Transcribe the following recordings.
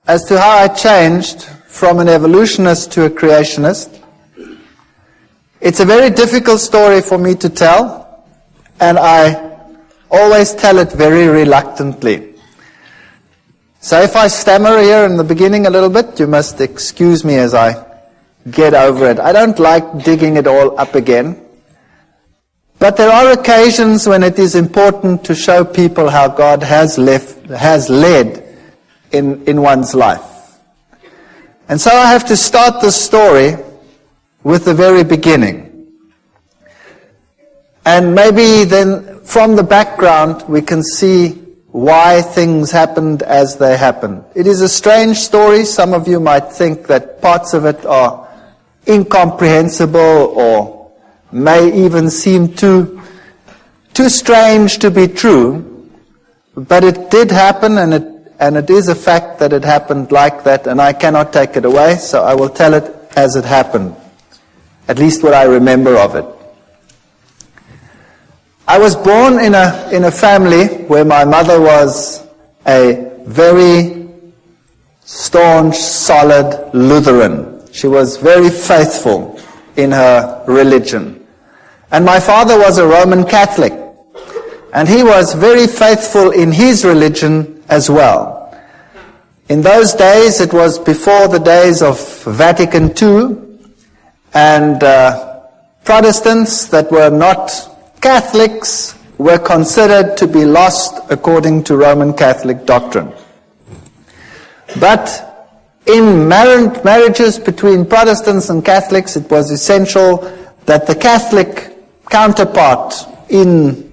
as to how I changed from an evolutionist to a creationist. It's a very difficult story for me to tell, and I always tell it very reluctantly. So if I stammer here in the beginning a little bit, you must excuse me as I get over it. I don't like digging it all up again. But there are occasions when it is important to show people how God has led in one's life. And so I have to start the story with the very beginning. And maybe then from the background we can see why things happened as they happened. It is a strange story. Some of you might think that parts of it are incomprehensible or may even seem too strange to be true. But it did happen, and it is a fact that it happened like that, and I cannot take it away, so I will tell it as it happened, at least what I remember of it. I was born in a family where my mother was a very staunch, solid Lutheran. She was very faithful in her religion. And my father was a Roman Catholic, and he was very faithful in his religion as well. In those days, it was before the days of Vatican II, and Protestants that were not Catholics were considered to be lost according to Roman Catholic doctrine. But in marriages between Protestants and Catholics, it was essential that the Catholic counterpart in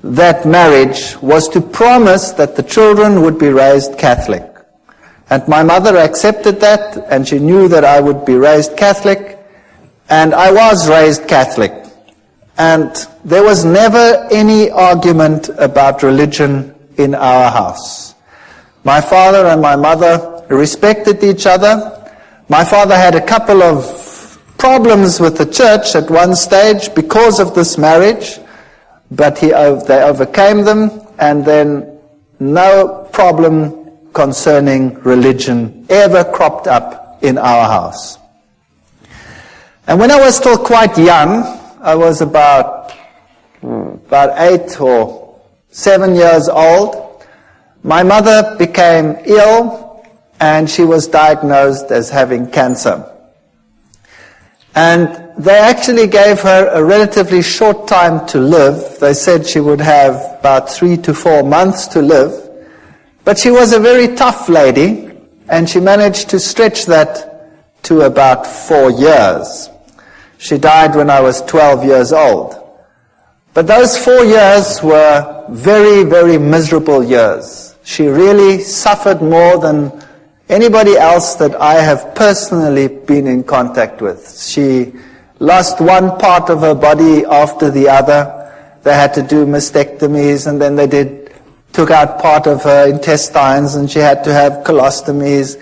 that marriage was to promise that the children would be raised Catholic. And my mother accepted that, and she knew that I would be raised Catholic, and I was raised Catholic. And there was never any argument about religion in our house. My father and my mother respected each other. My father had a couple of problems with the church at one stage because of this marriage, but they overcame them, and then no problem concerning religion ever cropped up in our house. And when I was still quite young, I was about 8 or 7 years old, my mother became ill, and she was diagnosed as having cancer. And they actually gave her a relatively short time to live. They said she would have about 3 to 4 months to live. But she was a very tough lady, and she managed to stretch that to about 4 years. She died when I was 12 years old. But those 4 years were very, very miserable years. She really suffered more than anybody else that I have personally been in contact with. She lost one part of her body after the other. They had to do mastectomies, and then they took out part of her intestines, and she had to have colostomies.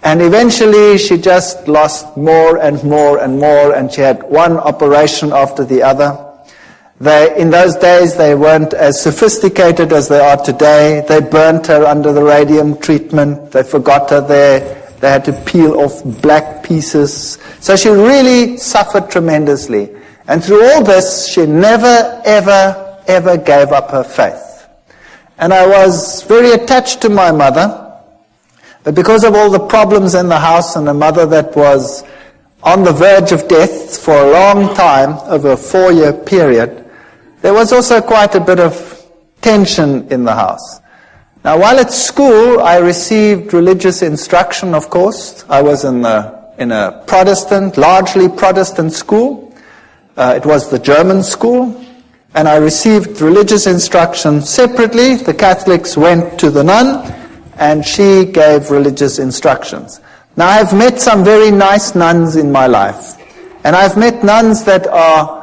And eventually she just lost more and more and more, and she had one operation after the other. In those days, they weren't as sophisticated as they are today. They burnt her under the radium treatment. They forgot her there. They had to peel off black pieces. So she really suffered tremendously. And through all this, she never, ever, ever gave up her faith. And I was very attached to my mother. But because of all the problems in the house, and a mother that was on the verge of death for a long time, over a 4-year period, there was also quite a bit of tension in the house. Now, while at school, I received religious instruction, of course. I was in a Protestant, largely Protestant school. It was the German school. And I received religious instruction separately. The Catholics went to the nun, and she gave religious instructions. Now, I've met some very nice nuns in my life. And I've met nuns that are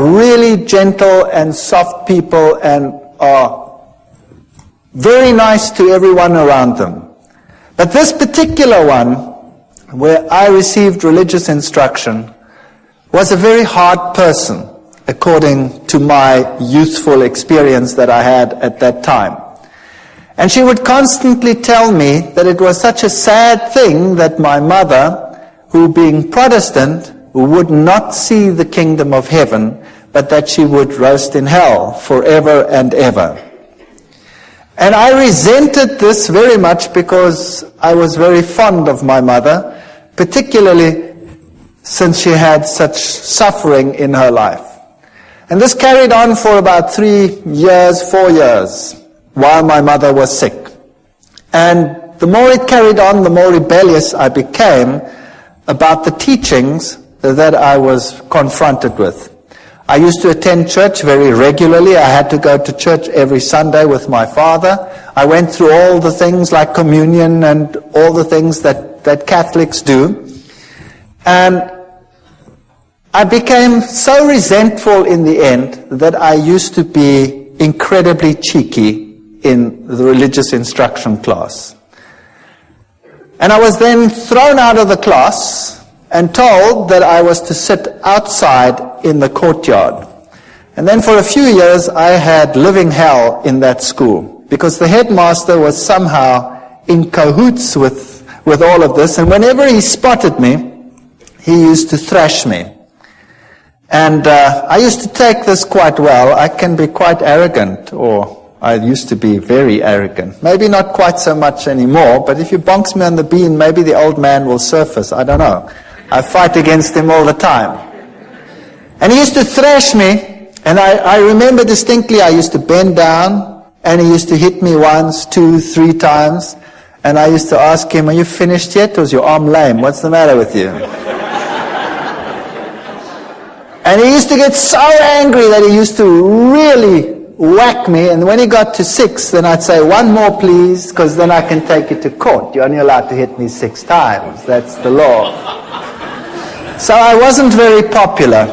really gentle and soft people and are very nice to everyone around them. But this particular one, where I received religious instruction, was a very hard person, according to my youthful experience that I had at that time. And she would constantly tell me that it was such a sad thing that my mother, who being Protestant, would not see the kingdom of heaven, but that she would roast in hell forever and ever. And I resented this very much because I was very fond of my mother, particularly since she had such suffering in her life. And this carried on for about 4 years, while my mother was sick. And the more it carried on, the more rebellious I became about the teachings that I was confronted with. I used to attend church very regularly. I had to go to church every Sunday with my father. I went through all the things like communion and all the things that Catholics do. And I became so resentful in the end that I used to be incredibly cheeky in the religious instruction class. And I was then thrown out of the class and told that I was to sit outside in the courtyard. And then for a few years I had living hell in that school because the headmaster was somehow in cahoots with all of this, and whenever he spotted me, he used to thrash me. And I used to take this quite well. I can be quite arrogant, or I used to be very arrogant. Maybe not quite so much anymore, but if you bonks me on the bean, maybe the old man will surface. I don't know. I fight against him all the time. And he used to thrash me, and I remember distinctly I used to bend down, and he used to hit me 1, 2, 3 times, and I used to ask him, "Are you finished yet, or is your arm lame? What's the matter with you?" And he used to get so angry that he used to really whack me, and when he got to 6, then I'd say, "1 more please, because then I can take you to court. You're only allowed to hit me 6 times. That's the law." So I wasn't very popular.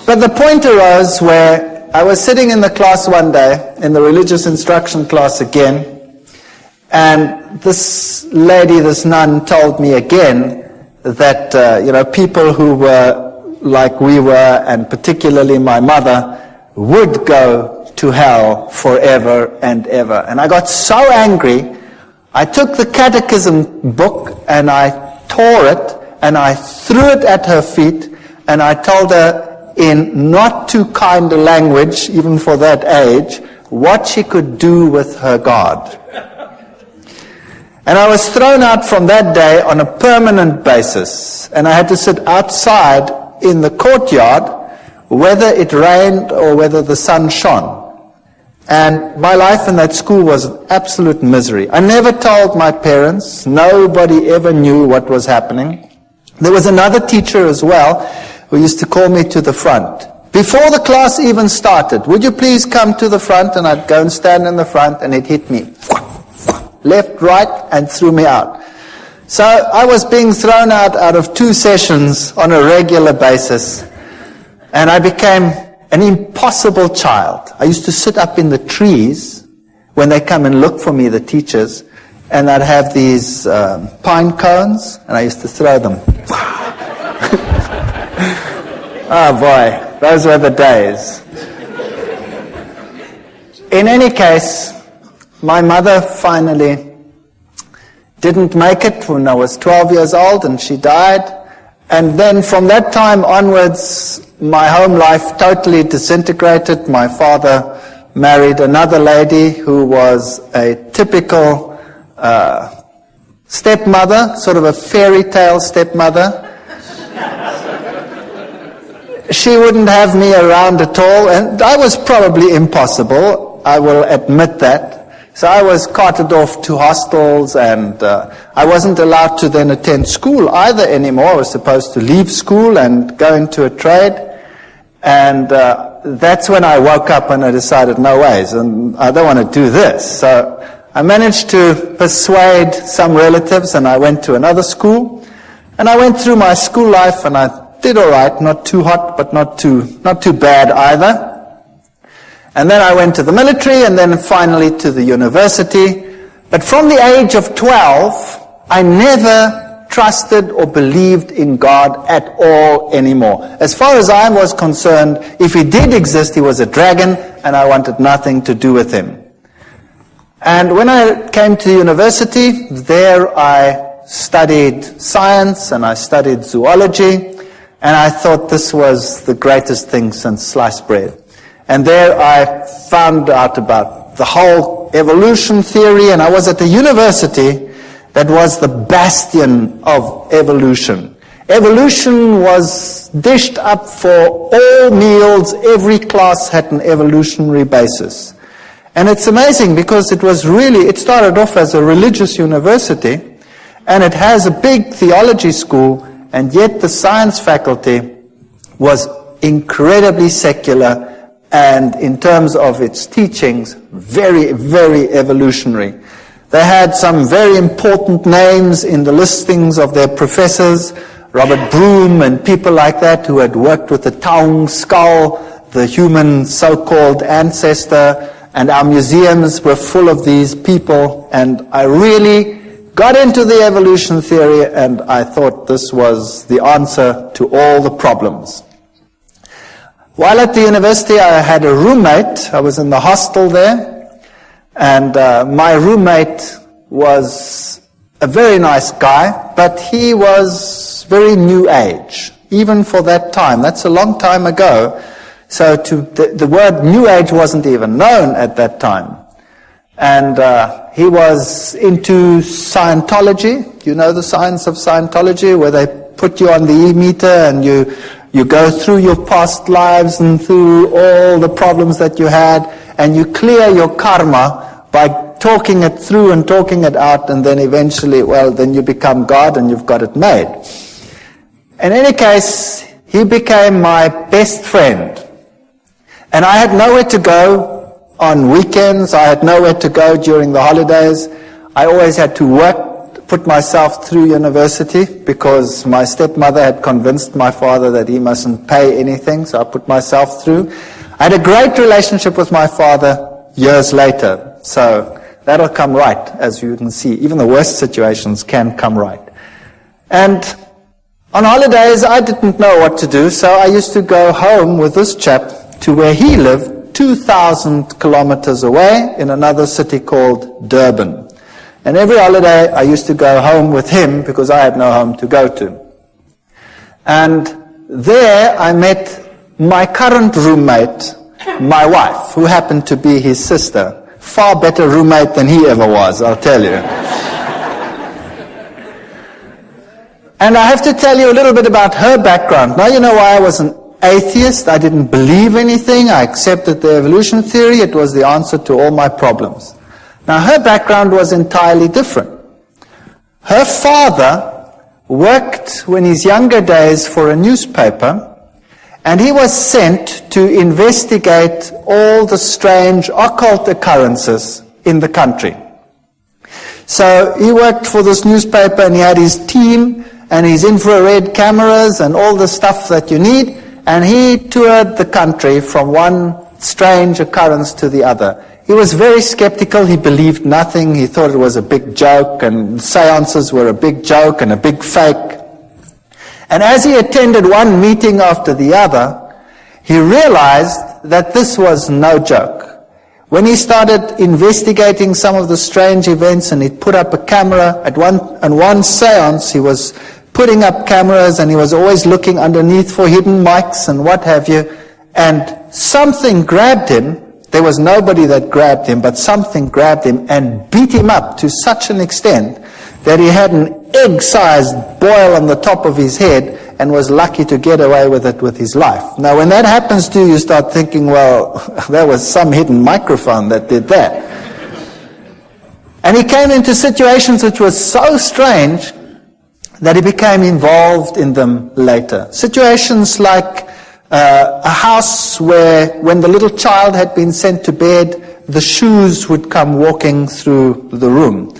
But the point arose where I was sitting in the class one day, in the religious instruction class again, and this lady, this nun, told me again that, people who were like we were, and particularly my mother, would go to hell forever and ever. And I got so angry, I took the catechism book and I tore it and I threw it at her feet, and I told her in not too kind a language, even for that age, what she could do with her God. And I was thrown out from that day on a permanent basis, and I had to sit outside in the courtyard, whether it rained or whether the sun shone. And my life in that school was absolute misery. I never told my parents. Nobody ever knew what was happening. There was another teacher as well who used to call me to the front. Before the class even started, "Would you please come to the front?" And I'd go and stand in the front, and he'd hit me left, right, and threw me out. So I was being thrown out of 2 sessions on a regular basis, and I became an impossible child. I used to sit up in the trees when they come and look for me, the teachers, and I'd have these pine cones, and I used to throw them. Oh boy, those were the days. In any case, my mother finally didn't make it when I was 12 years old, and she died. And then from that time onwards, my home life totally disintegrated. My father married another lady who was a typical stepmother, sort of a fairy tale stepmother. She wouldn't have me around at all, and I was probably impossible, I will admit that. So I was carted off to hostels, and I wasn't allowed to then attend school either anymore. I was supposed to leave school and go into a trade. And that's when I woke up and I decided, no ways, and I don't want to do this. So I managed to persuade some relatives, and I went to another school. And I went through my school life, and I did all right, not too hot, but not too bad either. And then I went to the military, and then finally to the university. But from the age of 12, I never trusted or believed in God at all anymore. As far as I was concerned, if he did exist, he was a dragon, and I wanted nothing to do with him. And when I came to university, there I studied science and I studied zoology, and I thought this was the greatest thing since sliced bread. And there I found out about the whole evolution theory, and I was at a university that was the bastion of evolution. Evolution was dished up for all meals. Every class had an evolutionary basis. And it's amazing because it started off as a religious university, and it has a big theology school, and yet the science faculty was incredibly secular, and in terms of its teachings, very, very evolutionary. They had some very important names in the listings of their professors, Robert Broom and people like that who had worked with the Taung skull, the human so-called ancestor, and our museums were full of these people, and I really got into the evolution theory, and I thought this was the answer to all the problems. While at the university, I had a roommate. I was in the hostel there, and my roommate was a very nice guy, but he was very new age, even for that time. That's a long time ago. So the word New Age wasn't even known at that time. And he was into Scientology. You know the science of Scientology, where they put you on the e-meter and you go through your past lives and through all the problems that you had, and you clear your karma by talking it through and talking it out, and then eventually, then you become God and you've got it made. In any case, he became my best friend. And I had nowhere to go on weekends. I had nowhere to go during the holidays. I always had to work, put myself through university, because my stepmother had convinced my father that he mustn't pay anything, so I put myself through. I had a great relationship with my father years later, so that'll come right, as you can see. Even the worst situations can come right. And on holidays, I didn't know what to do, so I used to go home with this chap to where he lived, 2,000 kilometers away in another city called Durban. And every holiday I used to go home with him because I had no home to go to. And there I met my current roommate, my wife, who happened to be his sister. Far better roommate than he ever was, I'll tell you. And I have to tell you a little bit about her background. Now you know why I was an atheist. I didn't believe anything. I accepted the evolution theory. It was the answer to all my problems. Now her background was entirely different. Her father worked in his younger days for a newspaper, and he was sent to investigate all the strange occult occurrences in the country. So he worked for this newspaper, and he had his team and his infrared cameras and all the stuff that you need, and he toured the country from one strange occurrence to the other. He was very skeptical. He believed nothing. He thought it was a big joke, and seances were a big joke and a big fake. And as he attended one meeting after the other, he realized that this was no joke. When he started investigating some of the strange events, and he'd put up a camera at one seance, he was putting up cameras, and he was always looking underneath for hidden mics and what have you, and something grabbed him. There was nobody that grabbed him, but something grabbed him and beat him up to such an extent that he had an egg-sized boil on the top of his head and was lucky to get away with it with his life. Now, when that happens to you, you start thinking, well, there was some hidden microphone that did that. And he came into situations which were so strange that he became involved in them later. Situations like a house where, when the little child had been sent to bed, the shoes would come walking through the room.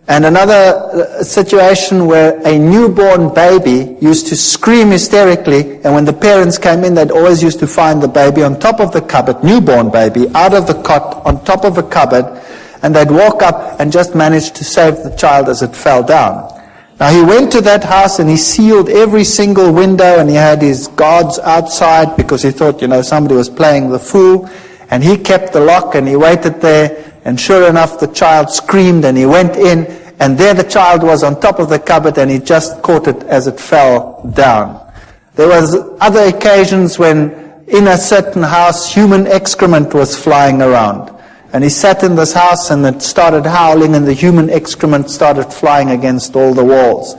And another situation where a newborn baby used to scream hysterically, and when the parents came in, they'd always used to find the baby on top of the cupboard, newborn baby, out of the cot, on top of a cupboard, and they'd walk up and just manage to save the child as it fell down. Now he went to that house and he sealed every single window, and he had his guards outside because he thought, somebody was playing the fool. And he kept the lock and he waited there, and sure enough the child screamed and he went in, and there the child was on top of the cupboard, and he just caught it as it fell down. There was other occasions when in a certain house human excrement was flying around. And he sat in this house and it started howling, and the human excrement started flying against all the walls.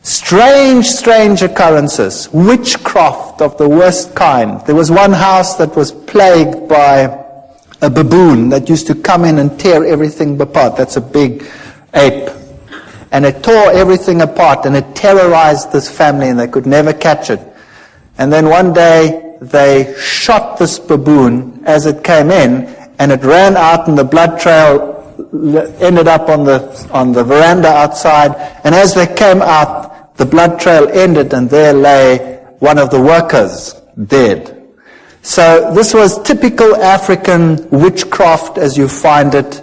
Strange, strange occurrences. Witchcraft of the worst kind. There was one house that was plagued by a baboon that used to come in and tear everything apart. That's a big ape. And it tore everything apart, and it terrorized this family, and they could never catch it. And then one day they shot this baboon as it came in, and it ran out, and the blood trail ended up on the veranda outside. And as they came out, the blood trail ended, and there lay one of the workers dead. So this was typical African witchcraft as you find it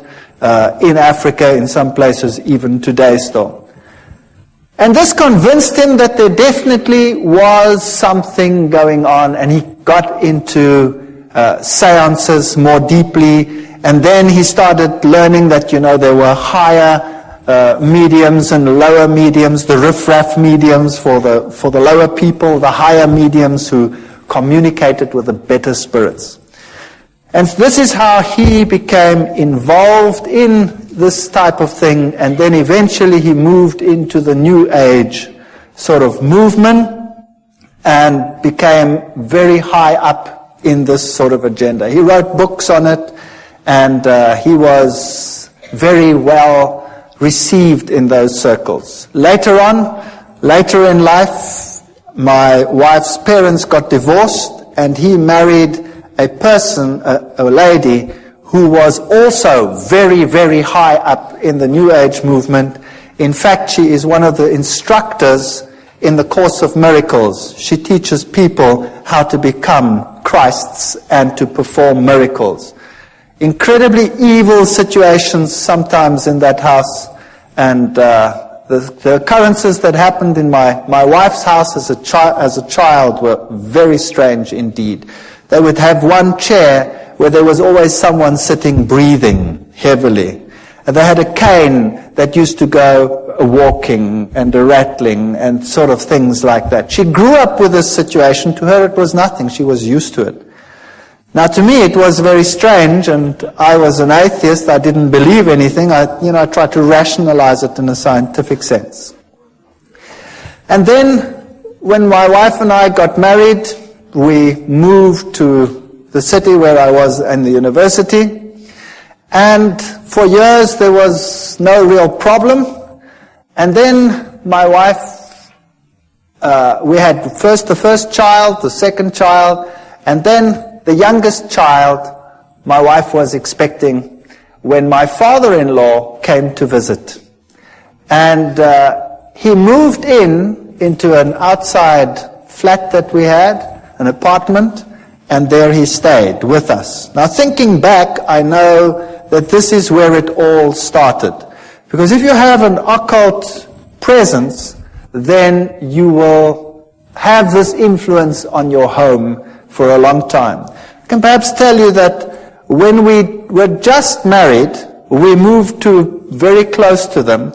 in Africa, in some places even today still. And this convinced him that there definitely was something going on, and he got into seances more deeply, and then he started learning that there were higher mediums and lower mediums, the riff-raff mediums for the lower people, the higher mediums who communicated with the better spirits. And this is how he became involved in this type of thing, and then eventually he moved into the New Age sort of movement and became very high up in this sort of agenda. He wrote books on it, and he was very well received in those circles. Later in life, my wife's parents got divorced, and he married a person, a lady, who was also very, very high up in the New Age movement. In fact, she is one of the instructors in the Course of Miracles. She teaches people how to become Christs and to perform miracles. Incredibly evil situations sometimes in that house, and the occurrences that happened in my wife's house as a child were very strange indeed. They would have one chair where there was always someone sitting breathing heavily. And they had a cane that used to go walking and a rattling and sort of things like that. She grew up with this situation. To her it was nothing. She was used to it. Now to me it was very strange, and I was an atheist. I didn't believe anything. I tried to rationalize it in a scientific sense. And then when my wife and I got married, we moved to the city where I was in the university, and for years there was no real problem. And then my wife, we had first the first child, the second child, and then the youngest child my wife was expecting when my father-in-law came to visit. And he moved into an outside flat that we had, an apartment, and there he stayed with us. Now thinking back, I know that this is where it all started. Because if you have an occult presence, then you will have this influence on your home for a long time. I can perhaps tell you that when we were just married, we moved to very close to them,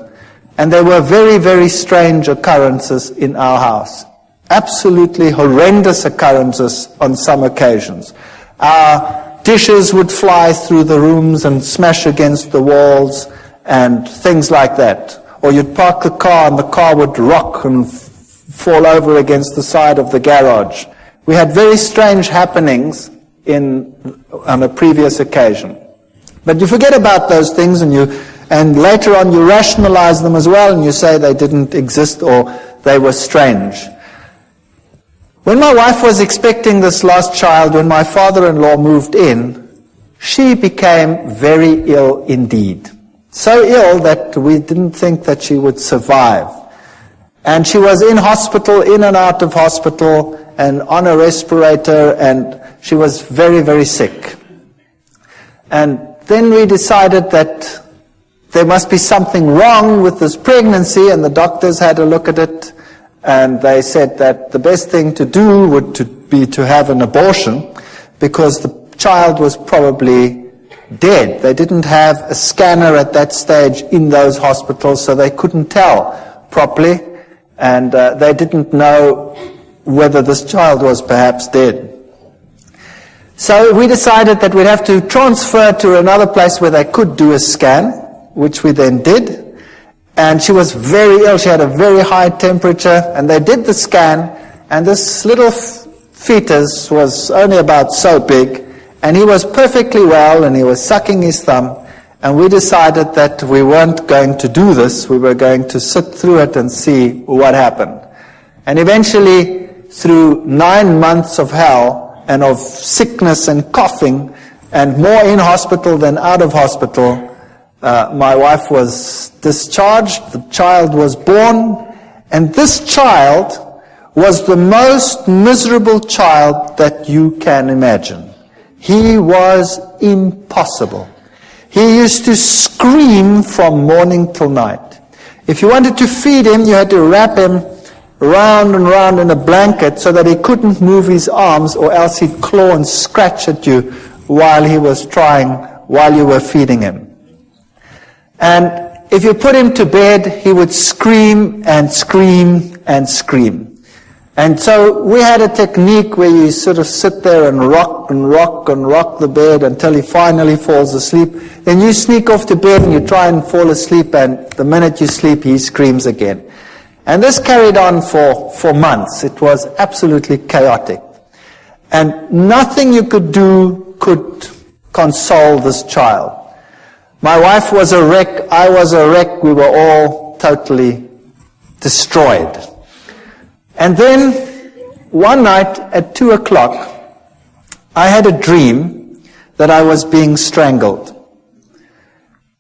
and there were very, very strange occurrences in our house. Absolutely horrendous occurrences on some occasions. Our dishes would fly through the rooms and smash against the walls and things like that. Or you'd park the car and the car would rock and fall over against the side of the garage. We had very strange happenings on a previous occasion. But you forget about those things, and later on you rationalize them as well, and you say they didn't exist or they were strange. When my wife was expecting this last child, when my father-in-law moved in, she became very ill indeed. So ill that we didn't think that she would survive. And she was in hospital, in and out of hospital, and on a respirator, and she was very, very sick. And then we decided that there must be something wrong with this pregnancy, and the doctors had a look at it, and they said that the best thing to do would be to have an abortion, because the child was probably dead. They didn't have a scanner at that stage in those hospitals, so they couldn't tell properly, and they didn't know whether this child was perhaps dead. So we decided that we'd have to transfer to another place where they could do a scan, which we then did. And she was very ill. She had a very high temperature. And they did the scan. And this little fetus was only about so big. And he was perfectly well. And he was sucking his thumb. And we decided that we weren't going to do this. We were going to sit through it and see what happened. And eventually, through 9 months of hell, and of sickness and coughing, and more in hospital than out of hospital, my wife was discharged, the child was born, and this child was the most miserable child that you can imagine. He was impossible. He used to scream from morning till night. If you wanted to feed him, you had to wrap him round and round in a blanket so that he couldn't move his arms, or else he'd claw and scratch at you while you were feeding him. And if you put him to bed, he would scream and scream and scream. And so we had a technique where you sort of sit there and rock and rock and rock the bed until he finally falls asleep. Then you sneak off to bed and you try and fall asleep, and the minute you sleep, he screams again. And this carried on for months. It was absolutely chaotic. And nothing you could do could console this child. My wife was a wreck. I was a wreck. We were all totally destroyed. And then one night at 2 o'clock, I had a dream that I was being strangled.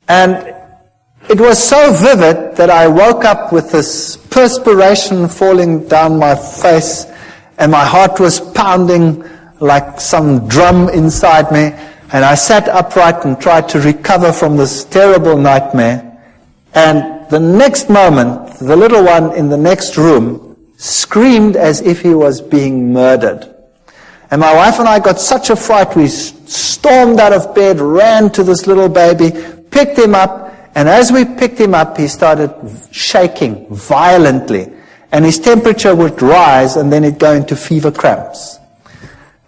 And it was so vivid that I woke up with this perspiration falling down my face, and my heart was pounding like some drum inside me, and I sat upright and tried to recover from this terrible nightmare. And the next moment, the little one in the next room screamed as if he was being murdered. And my wife and I got such a fright, we stormed out of bed, ran to this little baby, picked him up, and as we picked him up, he started shaking violently. And his temperature would rise, and then he'd go into fever cramps.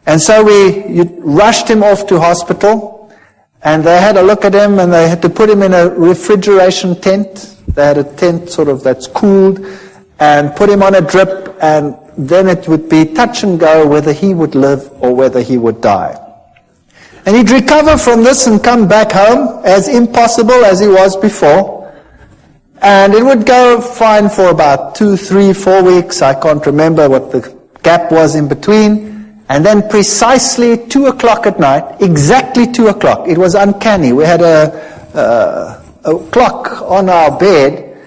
And so we rushed him off to hospital, and they had a look at him, and they had to put him in a refrigeration tent. They had a tent sort of that's cooled, and put him on a drip, and then it would be touch and go whether he would live or whether he would die. And he'd recover from this and come back home as impossible as he was before. And it would go fine for about 2, 3, 4 weeks. I can't remember what the gap was in between. And then precisely 2 o'clock at night, exactly 2 o'clock, it was uncanny. We had a clock on our bed,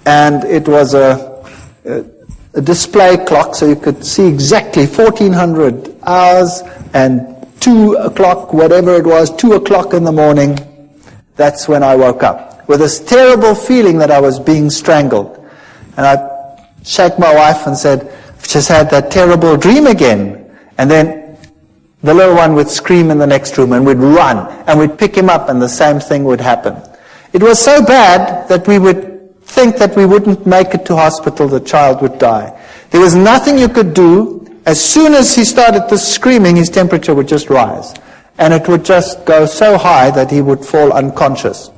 and it was a display clock, so you could see exactly 1400 hours and 2 o'clock, whatever it was, 2 o'clock in the morning. That's when I woke up with this terrible feeling that I was being strangled. And I shake my wife and said, I've just had that terrible dream again. And then the little one would scream in the next room, and we'd run and we'd pick him up, and the same thing would happen. It was so bad that we would think that we wouldn't make it to hospital, the child would die. There was nothing you could do. As soon as he started the screaming, his temperature would just rise. And it would just go so high that he would fall unconscious.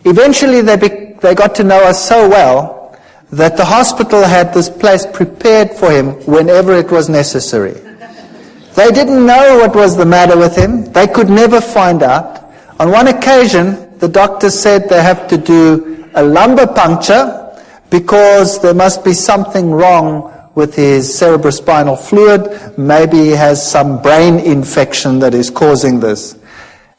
Eventually they got to know us so well that the hospital had this place prepared for him whenever it was necessary. They didn't know what was the matter with him. They could never find out. On one occasion, the doctor said they have to do a lumbar puncture because there must be something wrong with his cerebrospinal fluid. Maybe he has some brain infection that is causing this.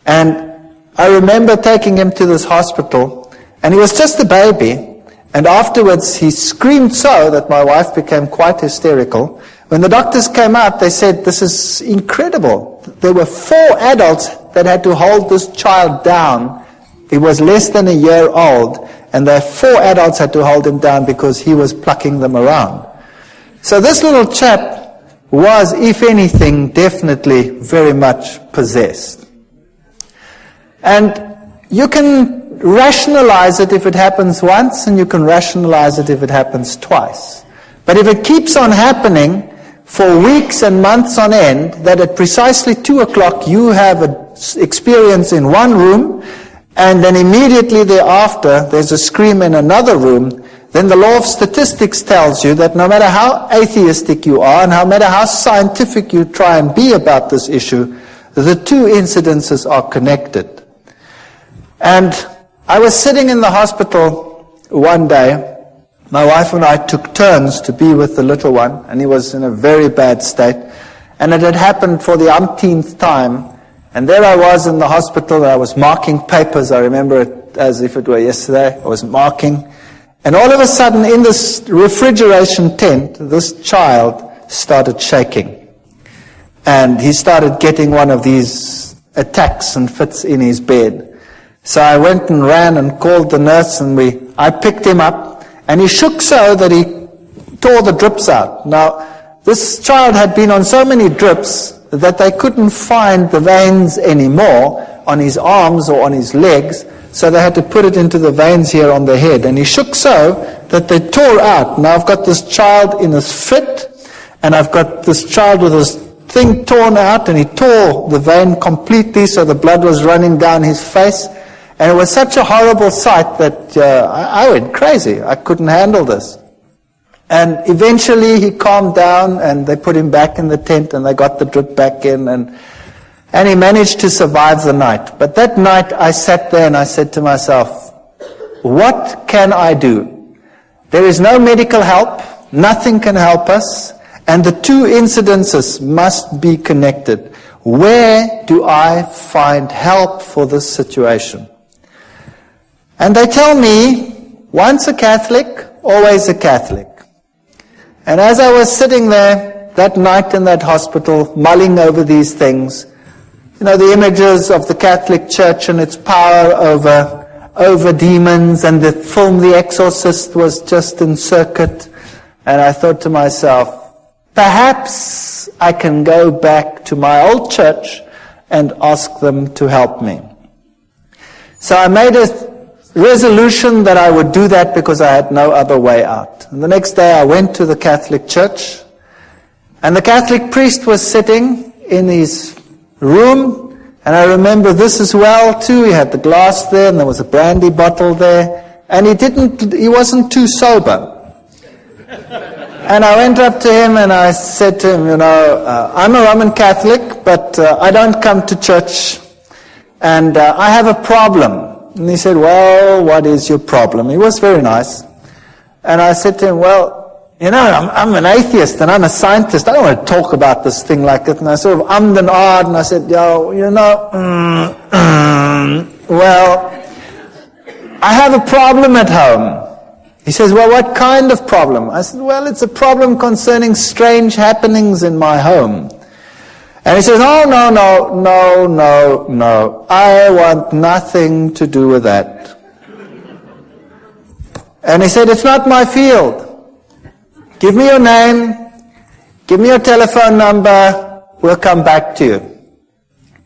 And I remember taking him to this hospital, and he was just a baby. And afterwards he screamed so that my wife became quite hysterical. When the doctors came out, they said, this is incredible. There were 4 adults that had to hold this child down He was less than a year old, and the 4 adults had to hold him down because he was plucking them around. So this little chap was, if anything, definitely very much possessed. And you can rationalize it if it happens once, and you can rationalize it if it happens twice. But if it keeps on happening for weeks and months on end, that at precisely 2 o'clock you have an experience in one room, and then immediately thereafter there's a scream in another room, then the law of statistics tells you that no matter how atheistic you are and no matter how scientific you try and be about this issue, the two incidences are connected. And I was sitting in the hospital one day. My wife and I took turns to be with the little one, and he was in a very bad state. And it had happened for the umpteenth time. And there I was in the hospital, and I was marking papers. I remember it as if it were yesterday. I was marking. And all of a sudden, in this refrigeration tent, this child started shaking. And he started getting one of these attacks and fits in his bed. So I went and ran and called the nurse, and I picked him up. And he shook so that he tore the drips out. Now, this child had been on so many drips that they couldn't find the veins anymore on his arms or on his legs, so they had to put it into the veins here on the head. And he shook so that they tore out. Now I've got this child in his fit, and I've got this child with his thing torn out, and he tore the vein completely, so the blood was running down his face. And it was such a horrible sight that I went crazy. I couldn't handle this. And eventually he calmed down, and they put him back in the tent, and they got the drip back in, and he managed to survive the night. But that night I sat there and I said to myself, what can I do? There is no medical help. Nothing can help us. And the two incidences must be connected. Where do I find help for this situation? And they tell me, once a Catholic, always a Catholic. And as I was sitting there that night in that hospital, mulling over these things, the images of the Catholic Church and its power over demons, and the film The Exorcist was just in circuit. And I thought to myself, perhaps I can go back to my old church and ask them to help me. So I made a resolution that I would do that because I had no other way out. And the next day I went to the Catholic Church, and the Catholic priest was sitting in his room, and I remember this as well too. He had the glass there, and there was a brandy bottle there, and he wasn't too sober. And I went up to him and I said to him, I'm a Roman Catholic, but I don't come to church, and I have a problem. And he said, well, what is your problem? He was very nice. And I said to him, well, I'm an atheist and I'm a scientist. I don't want to talk about this thing like that. And I sort of ummed and ahed, and I said, well, I have a problem at home. He says, well, what kind of problem? I said, well, it's a problem concerning strange happenings in my home. And he says, oh, no, I want nothing to do with that. And he said, it's not my field. Give me your name, give me your telephone number, we'll come back to you.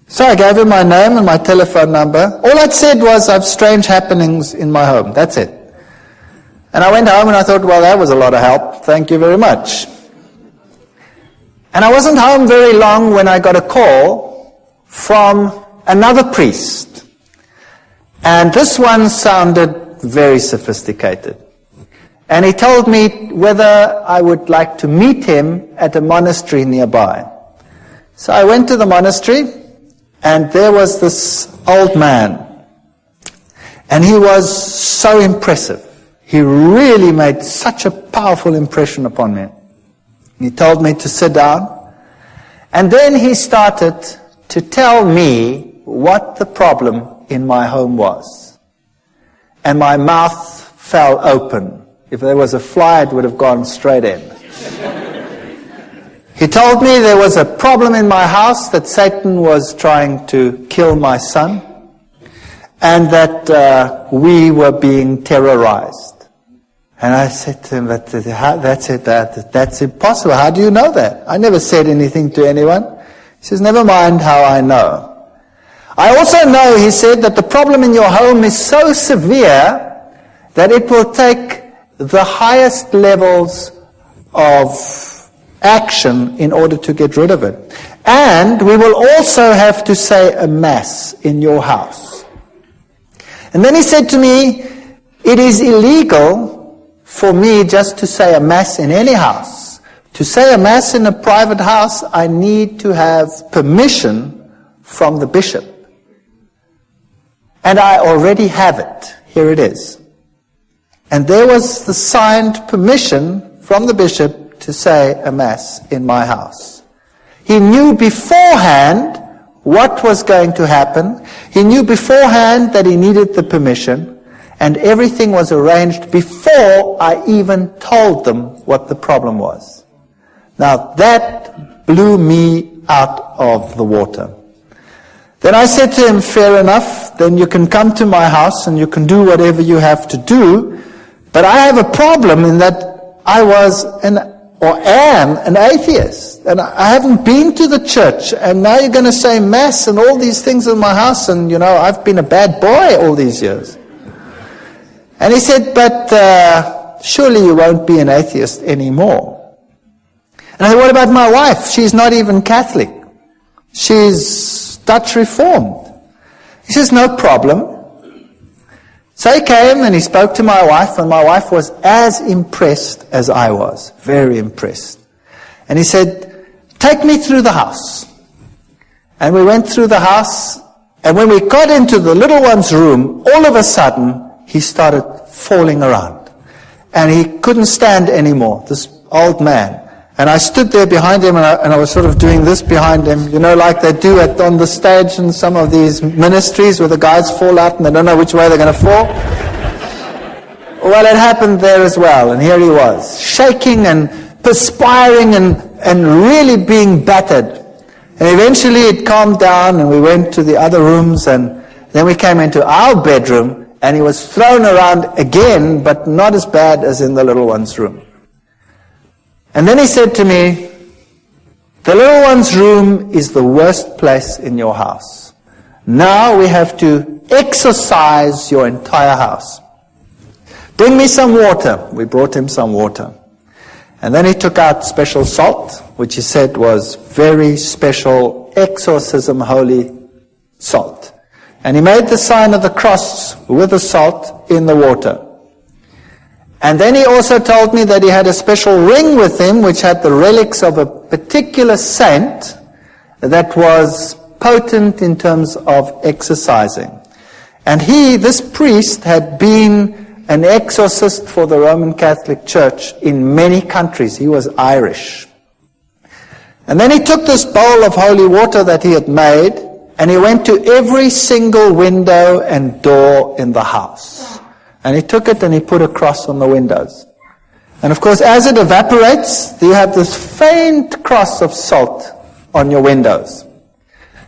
So I gave him my name and my telephone number. All I'd said was, I have strange happenings in my home. That's it. And I went home and I thought, well, that was a lot of help. Thank you very much. And I wasn't home very long when I got a call from another priest. And this one sounded very sophisticated. And he told me whether I would like to meet him at a monastery nearby. So I went to the monastery, and there was this old man. And he was so impressive. He really made such a powerful impression upon me. He told me to sit down, and then he started to tell me what the problem in my home was. And my mouth fell open. If there was a fly, it would have gone straight in. He told me there was a problem in my house, that Satan was trying to kill my son. and that we were being terrorized. And I said to him, that's impossible. How do you know that? I never said anything to anyone. He says, never mind how I know. I also know, he said, that the problem in your home is so severe that it will take the highest levels of action in order to get rid of it. And we will also have to say a mass in your house. And then he said to me, it is illegal for me just to say a mass in any house. To say a mass in a private house, I need to have permission from the bishop. And I already have it. Here it is. And there was the signed permission from the bishop to say a mass in my house. He knew beforehand what was going to happen. He knew beforehand that he needed the permission. And everything was arranged before I even told them what the problem was. Now that blew me out of the water. Then I said to him, fair enough, then you can come to my house and you can do whatever you have to do. But I have a problem in that I was am an atheist. And I haven't been to the church. And now you're going to say mass and all these things in my house. And, I've been a bad boy all these years. And he said, but surely you won't be an atheist anymore. And I said, what about my wife? She's not even Catholic. She's Dutch Reformed. He says, no problem. So he came and he spoke to my wife, and my wife was as impressed as I was. Very impressed. And he said, take me through the house. And we went through the house, and when we got into the little one's room, all of a sudden, he started falling around. And he couldn't stand anymore, this old man. And I stood there behind him, and I was sort of doing this behind him, like they do on the stage in some of these ministries where the guys fall out and they don't know which way they're going to fall. Well, it happened there as well, and here he was, shaking and perspiring and really being battered. And eventually it calmed down, and we went to the other rooms, and then we came into our bedroom, and he was thrown around again, but not as bad as in the little one's room. And then he said to me, the little one's room is the worst place in your house. Now we have to exorcise your entire house. Bring me some water. We brought him some water. And then he took out special salt, which he said was very special exorcism holy salt. And he made the sign of the cross with the salt in the water. And then he also told me that he had a special ring with him which had the relics of a particular saint that was potent in terms of exorcising. And this priest, had been an exorcist for the Roman Catholic Church in many countries. He was Irish. And then he took this bowl of holy water that he had made, and he went to every single window and door in the house. And he took it and he put a cross on the windows. And of course, as it evaporates, you have this faint cross of salt on your windows.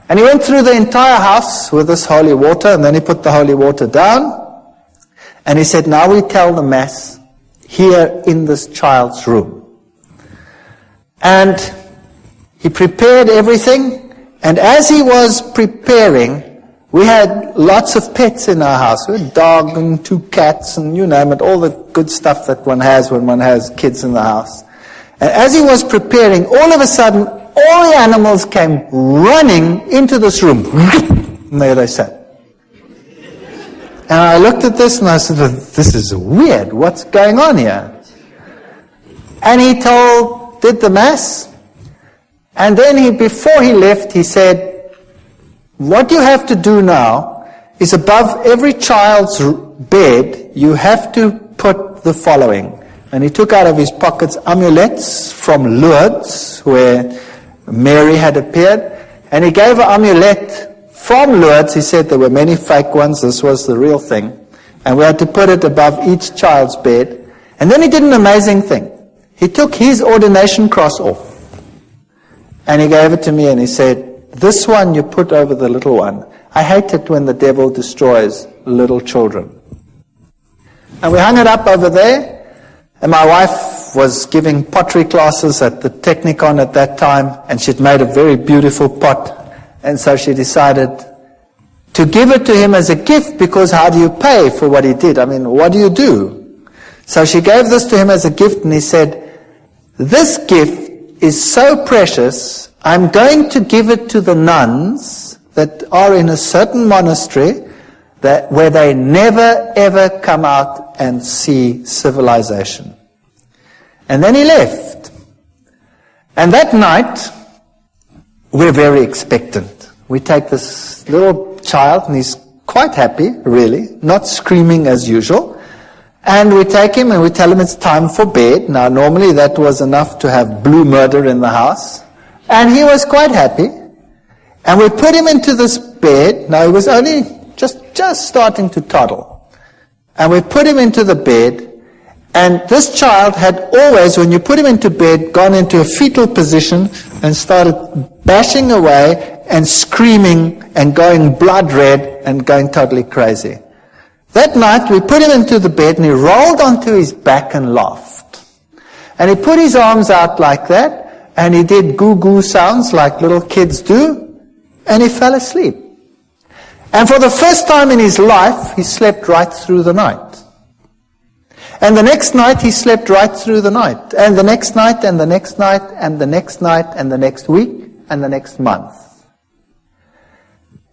And he went through the entire house with this holy water, and then he put the holy water down. And he said, now we tell the Mass here in this child's room. And he prepared everything. And as he was preparing, we had lots of pets in our house. We had a dog and 2 cats and you name it, all the good stuff that one has when one has kids in the house. And as he was preparing, all of a sudden, all the animals came running into this room. And there they sat. And I looked at this and I said, this is weird. What's going on here? And he did the Mass. And then before he left, he said, what you have to do now is above every child's bed, you have to put the following. And he took out of his pockets amulets from Lourdes, where Mary had appeared. And he gave an amulet from Lourdes. He said there were many fake ones. This was the real thing. And we had to put it above each child's bed. And then he did an amazing thing. He took his ordination cross off. And he gave it to me and he said, this one you put over the little one. I hate it when the devil destroys little children. And we hung it up over there, and my wife was giving pottery classes at the Technicon at that time, and she'd made a very beautiful pot, and so she decided to give it to him as a gift, because how do you pay for what he did? I mean, what do you do? So she gave this to him as a gift, and he said, this gift is so precious, I'm going to give it to the nuns that are in a certain monastery where they never ever come out and see civilization. And then he left. And that night, we're very expectant. We take this little child, and he's quite happy, really, not screaming as usual. And we take him and we tell him it's time for bed. Now, normally that was enough to have blue murder in the house. And he was quite happy. And we put him into this bed. Now, he was only just starting to toddle. And we put him into the bed. And this child had always, when you put him into bed, gone into a fetal position and started bashing away and screaming and going blood red and going totally crazy. That night, we put him into the bed, and he rolled onto his back and laughed. And he put his arms out like that, and he did goo-goo sounds like little kids do, and he fell asleep. And for the first time in his life, he slept right through the night. And the next night, he slept right through the night. And the next night, and the next night, and the next night, and the next week, and the next month.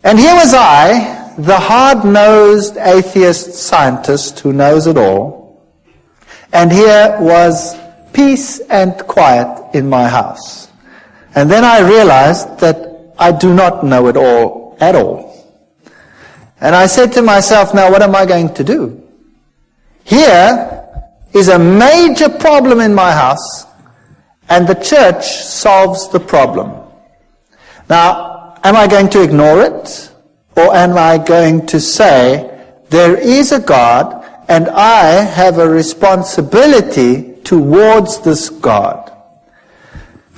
And here was I, the hard-nosed atheist scientist who knows it all, and here was peace and quiet in my house. And then I realized that I do not know it all at all. And I said to myself, now what am I going to do? Here is a major problem in my house, and the church solves the problem. Now, am I going to ignore it? Or am I going to say, there is a God, and I have a responsibility towards this God?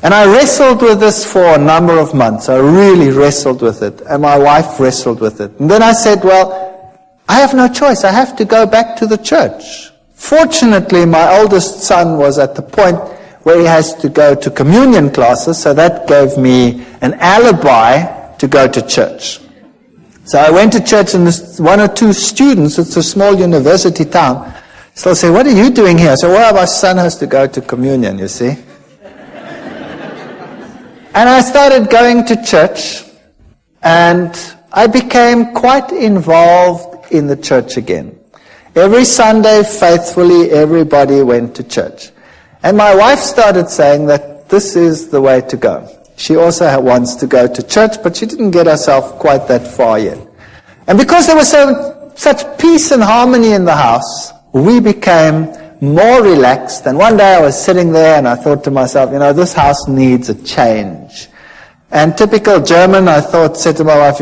And I wrestled with this for a number of months. I really wrestled with it, and my wife wrestled with it. And then I said, well, I have no choice. I have to go back to the church. Fortunately, my oldest son was at the point where he has to go to communion classes, so that gave me an alibi to go to church. So I went to church, and one or two students, it's a small university town, still say, what are you doing here? I said, well, my son has to go to communion, you see. And I started going to church, and I became quite involved in the church again. Every Sunday, faithfully, everybody went to church. And my wife started saying that this is the way to go. She also wants to go to church, but she didn't get herself quite that far yet. And because there was such peace and harmony in the house, we became more relaxed. And one day I was sitting there and I thought to myself, this house needs a change. And typical German, I said to my wife,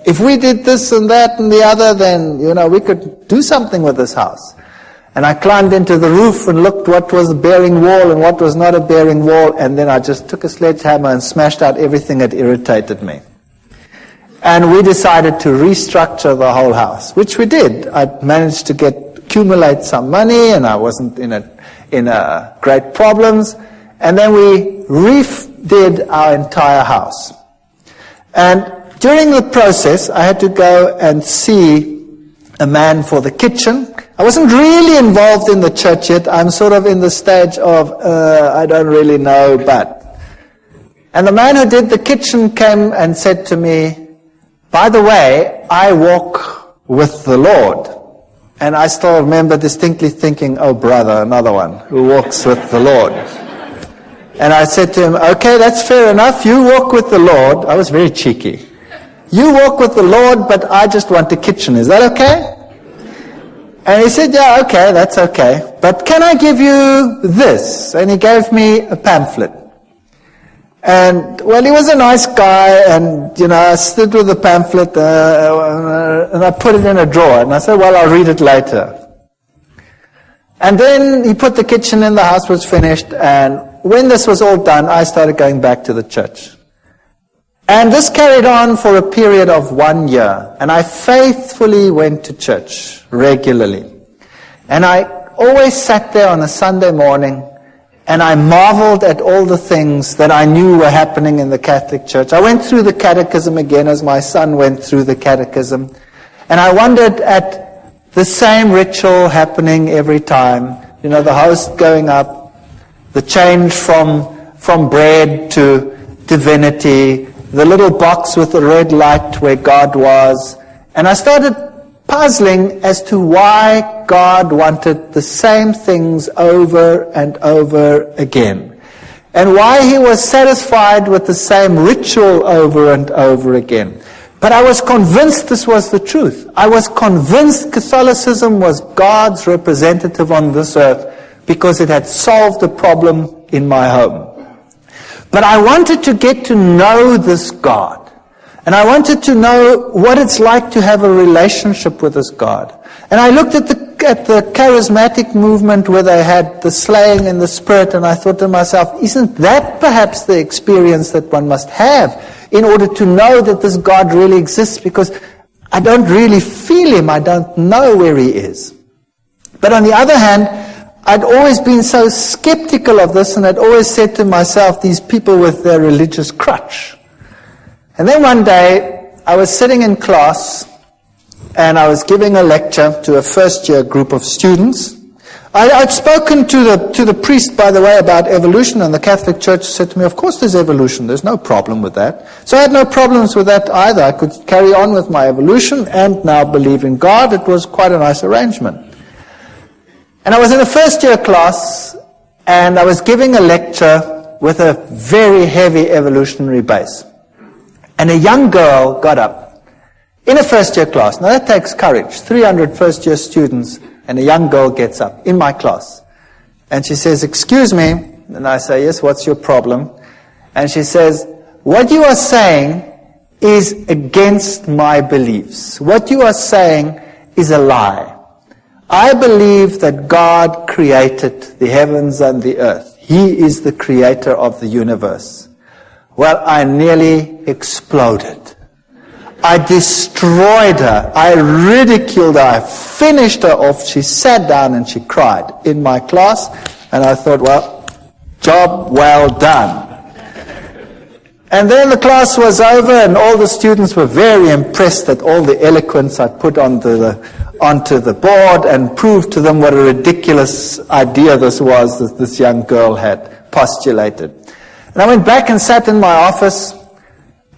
if we did this and that and the other, then, we could do something with this house. And I climbed into the roof and looked what was a bearing wall and what was not a bearing wall, and then I just took a sledgehammer and smashed out everything that irritated me. And we decided to restructure the whole house, which we did. I managed to accumulate some money, and I wasn't in great problems. And then we redid our entire house. And during the process, I had to go and see a man for the kitchen. I wasn't really involved in the church yet. I'm sort of in the stage of, I don't really know, but. And the man who did the kitchen came and said to me, by the way, I walk with the Lord. And I still remember distinctly thinking, oh brother, another one who walks with the Lord. And I said to him, okay, that's fair enough. You walk with the Lord. I was very cheeky. You walk with the Lord, but I just want a kitchen. Is that okay? And he said, yeah, okay, that's okay. But can I give you this? And he gave me a pamphlet. And, well, he was a nice guy, and, I stood with the pamphlet, and I put it in a drawer. And I said, well, I'll read it later. And then he put the kitchen in, the house was finished, and when this was all done, I started going back to the church. And this carried on for a period of 1 year. And I faithfully went to church regularly. And I always sat there on a Sunday morning and I marveled at all the things that I knew were happening in the Catholic Church. I went through the catechism again as my son went through the catechism. And I wondered at the same ritual happening every time. You know, the host going up, the change from bread to divinity, the little box with the red light where God was. And I started puzzling as to why God wanted the same things over and over again. And why he was satisfied with the same ritual over and over again. But I was convinced this was the truth. I was convinced Catholicism was God's representative on this earth because it had solved the problem in my home. But I wanted to get to know this God. And I wanted to know what it's like to have a relationship with this God. And I looked at the charismatic movement where they had the slaying in the Spirit, and I thought to myself, isn't that perhaps the experience that one must have in order to know that this God really exists? Because I don't really feel him. I don't know where he is. But on the other hand, I'd always been so skeptical of this, and I'd always said to myself, these people with their religious crutch. And then one day, I was sitting in class, and I was giving a lecture to a first-year group of students. I'd spoken to the priest, by the way, about evolution, and the Catholic Church said to me, of course there's evolution, there's no problem with that. So I had no problems with that either. I could carry on with my evolution and now believe in God. It was quite a nice arrangement. And I was in a first-year class, and I was giving a lecture with a very heavy evolutionary base. And a young girl got up in a first-year class. Now that takes courage. 300 first-year students, and a young girl gets up in my class. And she says, excuse me. And I say, yes, what's your problem? And she says, what you are saying is against my beliefs. What you are saying is a lie. I believe that God created the heavens and the earth. He is the creator of the universe. Well, I nearly exploded. I destroyed her. I ridiculed her. I finished her off. She sat down and she cried in my class. And I thought, well, job well done. And then the class was over, and all the students were very impressed at all the eloquence I put onto the board and proved to them what a ridiculous idea this was that this young girl had postulated. And I went back and sat in my office,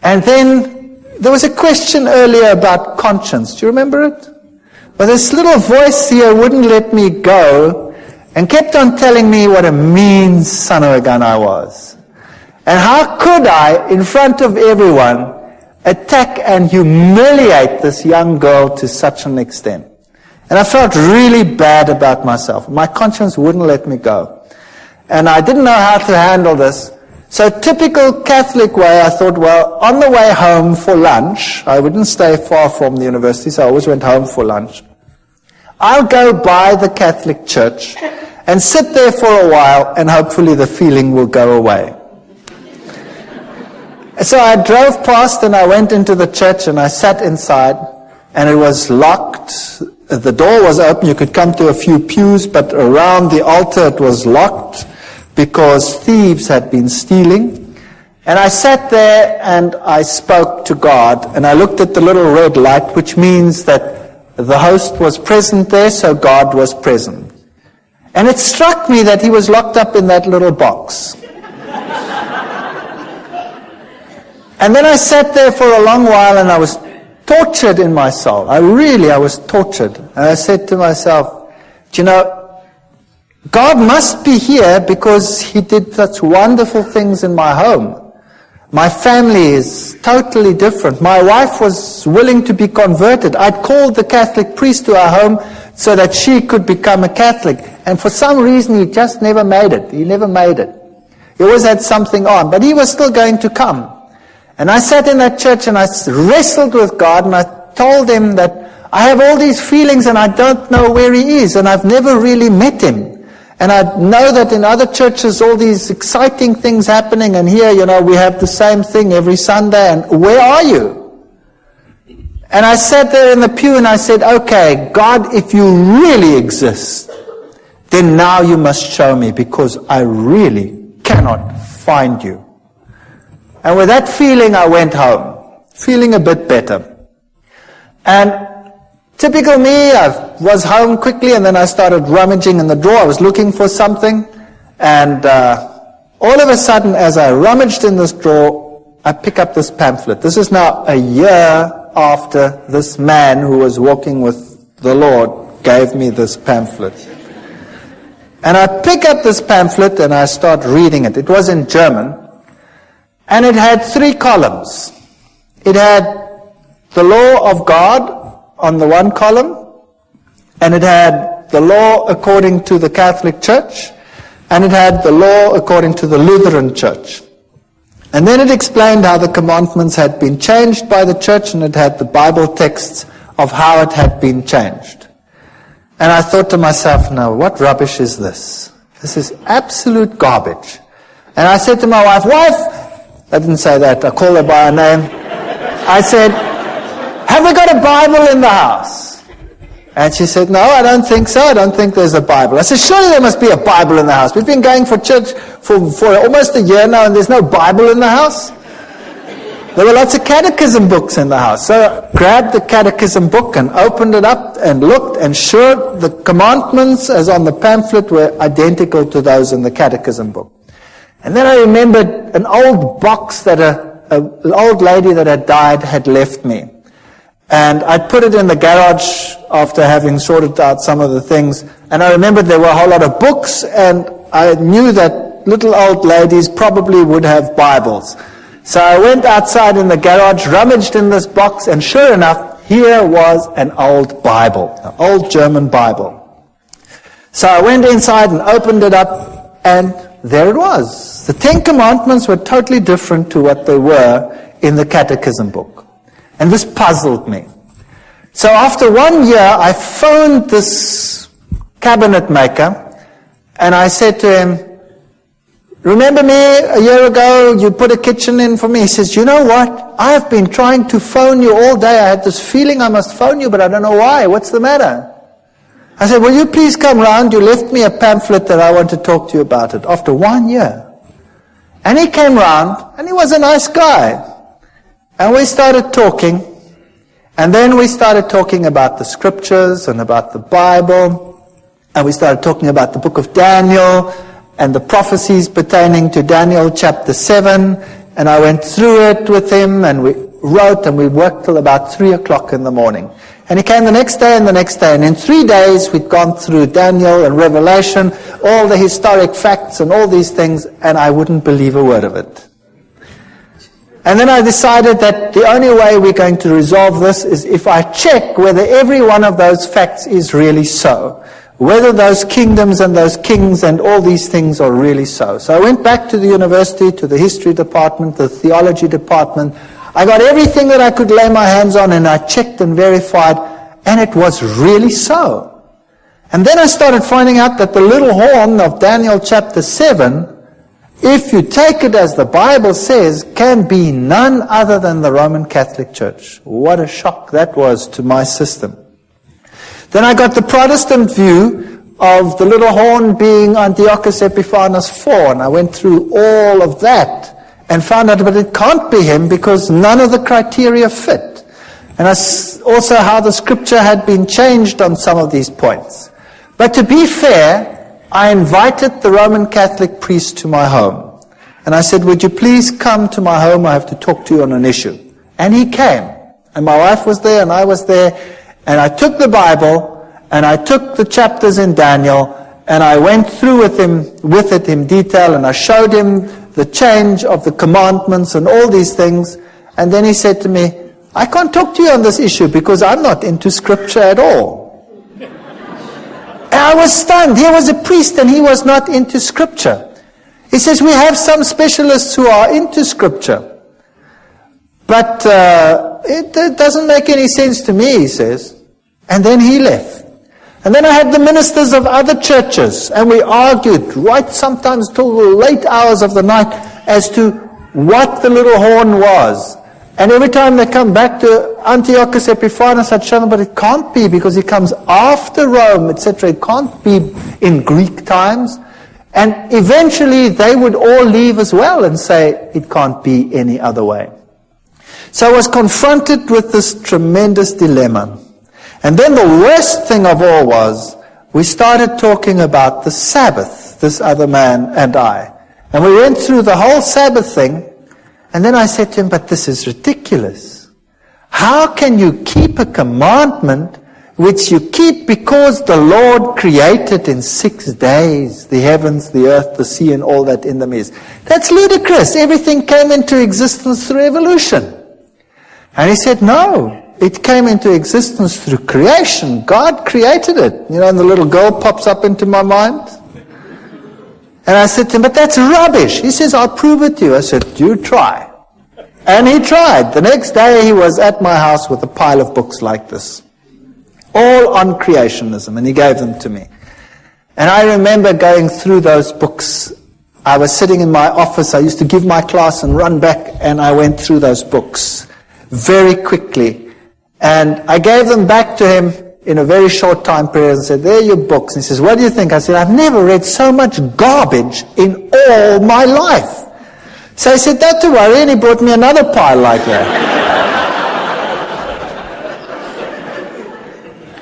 and then there was a question earlier about conscience. Do you remember it? Well, this little voice here wouldn't let me go and kept on telling me what a mean son of a gun I was. And how could I, in front of everyone, attack and humiliate this young girl to such an extent? And I felt really bad about myself. My conscience wouldn't let me go. And I didn't know how to handle this. So typical Catholic way, I thought, well, on the way home for lunch, I wouldn't stay far from the university, so I always went home for lunch. I'll go by the Catholic Church and sit there for a while, and hopefully the feeling will go away. So I drove past and I went into the church and I sat inside, and it was locked. The door was open. You could come to a few pews, but around the altar it was locked because thieves had been stealing. And I sat there and I spoke to God, and I looked at the little red light, which means that the host was present there, so God was present. And it struck me that he was locked up in that little box. And then I sat there for a long while, and I was tortured in my soul. I was tortured. And I said to myself, do you know, God must be here because he did such wonderful things in my home. My family is totally different. My wife was willing to be converted. I'd called the Catholic priest to our home so that she could become a Catholic. And for some reason, he just never made it. He never made it. He always had something on, but he was still going to come. And I sat in that church and I wrestled with God, and I told him that I have all these feelings and I don't know where he is, and I've never really met him. And I know that in other churches, all these exciting things happening, and here, we have the same thing every Sunday, and where are you? And I sat there in the pew and I said, okay, God, if you really exist, then now you must show me, because I really cannot find you. And with that feeling, I went home, feeling a bit better. And typical me, I was home quickly, and then I started rummaging in the drawer. I was looking for something, and all of a sudden, as I rummaged in this drawer, I pick up this pamphlet. This is now a year after this man who was walking with the Lord gave me this pamphlet. And I pick up this pamphlet and I start reading it. It was in German, and it had 3 columns. It had the law of God on the one column, and it had the law according to the Catholic Church, and it had the law according to the Lutheran Church. And then it explained how the commandments had been changed by the church, and it had the Bible texts of how it had been changed. And I thought to myself, no, what rubbish is this? This is absolute garbage. And I said to my wife, I didn't say that, I called her by her name. I said, have we got a Bible in the house? And she said, no, I don't think so. I don't think there's a Bible. I said, surely there must be a Bible in the house. We've been going for church for almost a year now, and there's no Bible in the house. There were lots of catechism books in the house. So I grabbed the catechism book and opened it up and looked, and sure, the commandments as on the pamphlet were identical to those in the catechism book. And then I remembered an old box that an old lady that had died had left me. And I put it in the garage after having sorted out some of the things. And I remembered there were a whole lot of books, and I knew that little old ladies probably would have Bibles. So I went outside in the garage, rummaged in this box, and sure enough, here was an old Bible, an old German Bible. So I went inside and opened it up, and there it was. The 10 Commandments were totally different to what they were in the catechism book. And this puzzled me. So after 1 year, I phoned this cabinet maker, and I said to him, remember me a year ago, you put a kitchen in for me? He says, you know what? I have been trying to phone you all day. I had this feeling I must phone you, but I don't know why. What's the matter? I said, will you please come round? You left me a pamphlet that I want to talk to you about it. After 1 year. And he came round, and he was a nice guy. And we started talking, and then we started talking about the scriptures and about the Bible, and we started talking about the book of Daniel and the prophecies pertaining to Daniel chapter 7, and I went through it with him, and we wrote, and we worked till about 3 o'clock in the morning. And he came the next day and the next day, and in 3 days we'd gone through Daniel and Revelation, all the historic facts and all these things, and I wouldn't believe a word of it. And then I decided that the only way we're going to resolve this is if I check whether every one of those facts is really so. Whether those kingdoms and those kings and all these things are really so. So I went back to the university, to the history department, the theology department. I got everything that I could lay my hands on, and I checked and verified, and it was really so. And then I started finding out that the little horn of Daniel chapter 7, if you take it as the Bible says, can be none other than the Roman Catholic Church. What a shock that was to my system. Then I got the Protestant view of the little horn being Antiochus Epiphanes IV, and I went through all of that and found out, but it can't be him because none of the criteria fit. And also how the scripture had been changed on some of these points. But to be fair, I invited the Roman Catholic priest to my home. And I said, would you please come to my home? I have to talk to you on an issue. And he came. And my wife was there and I was there. And I took the Bible and I took the chapters in Daniel and I went through with it in detail, and I showed him the change of the commandments and all these things. And then he said to me, I can't talk to you on this issue because I'm not into scripture at all. And I was stunned. Here was a priest and he was not into scripture. He says, we have some specialists who are into scripture. But it doesn't make any sense to me, he says. And then he left. And then I had the ministers of other churches, and we argued right sometimes till the late hours of the night as to what the little horn was. And every time they come back to Antiochus Epiphanes, I'd show them, but it can't be because he comes after Rome, etc. It can't be in Greek times. And eventually they would all leave as well and say it can't be any other way. So I was confronted with this tremendous dilemma. And then the worst thing of all was, we started talking about the Sabbath, this other man and I. And we went through the whole Sabbath thing, and then I said to him, but this is ridiculous. How can you keep a commandment which you keep because the Lord created in 6 days, the heavens, the earth, the sea, and all that in them is? That's ludicrous. Everything came into existence through evolution. And he said, no. It came into existence through creation. God created it. And the little girl pops up into my mind. And I said to him, but that's rubbish. He says, I'll prove it to you. I said, you try. And he tried. The next day he was at my house with a pile of books like this. All on creationism. And he gave them to me. And I remember going through those books. I was sitting in my office. I used to give my class and run back. And I went through those books very quickly. And I gave them back to him in a very short time period and said, there are your books. And he says, what do you think? I said, I've never read so much garbage in all my life. So he said, not to worry, and he brought me another pile like that.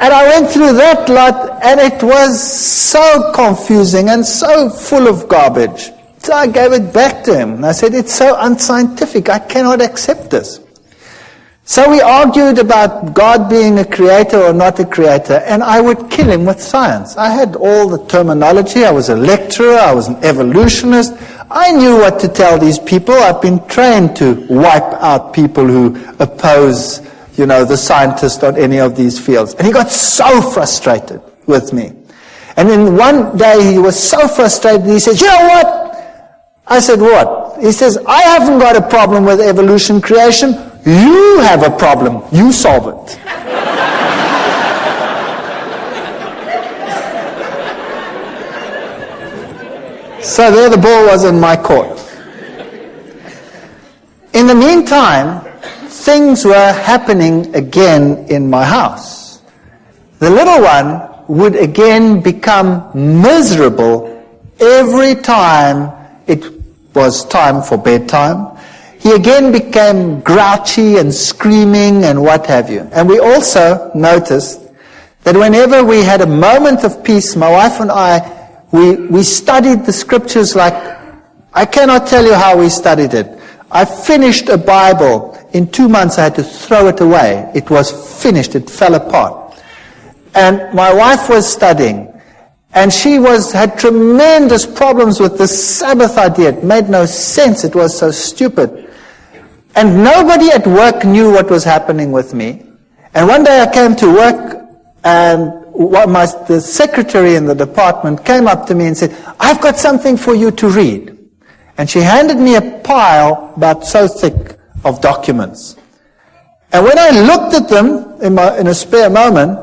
And I went through that lot, and it was so confusing and so full of garbage. So I gave it back to him. And I said, it's so unscientific, I cannot accept this. So we argued about God being a creator or not a creator, and I would kill him with science. I had all the terminology. I was a lecturer. I was an evolutionist. I knew what to tell these people. I've been trained to wipe out people who oppose, the scientist on any of these fields. And he got so frustrated with me. And then one day he was so frustrated, he says, you know what? I said, what? He says, I haven't got a problem with evolution creation. You have a problem. You solve it. So there the ball was in my court. In the meantime, things were happening again in my house. The little one would again become miserable every time it was time for bedtime. He again became grouchy and screaming and what have you. And we also noticed that whenever we had a moment of peace, my wife and I, we studied the scriptures like, I cannot tell you how we studied it. I finished a Bible. In 2 months I had to throw it away. It was finished. It fell apart. And my wife was studying. And she had tremendous problems with this Sabbath idea. It made no sense. It was so stupid. And nobody at work knew what was happening with me. And one day I came to work, and the secretary in the department came up to me and said, I've got something for you to read. And she handed me a pile about so thick of documents. And when I looked at them in a spare moment,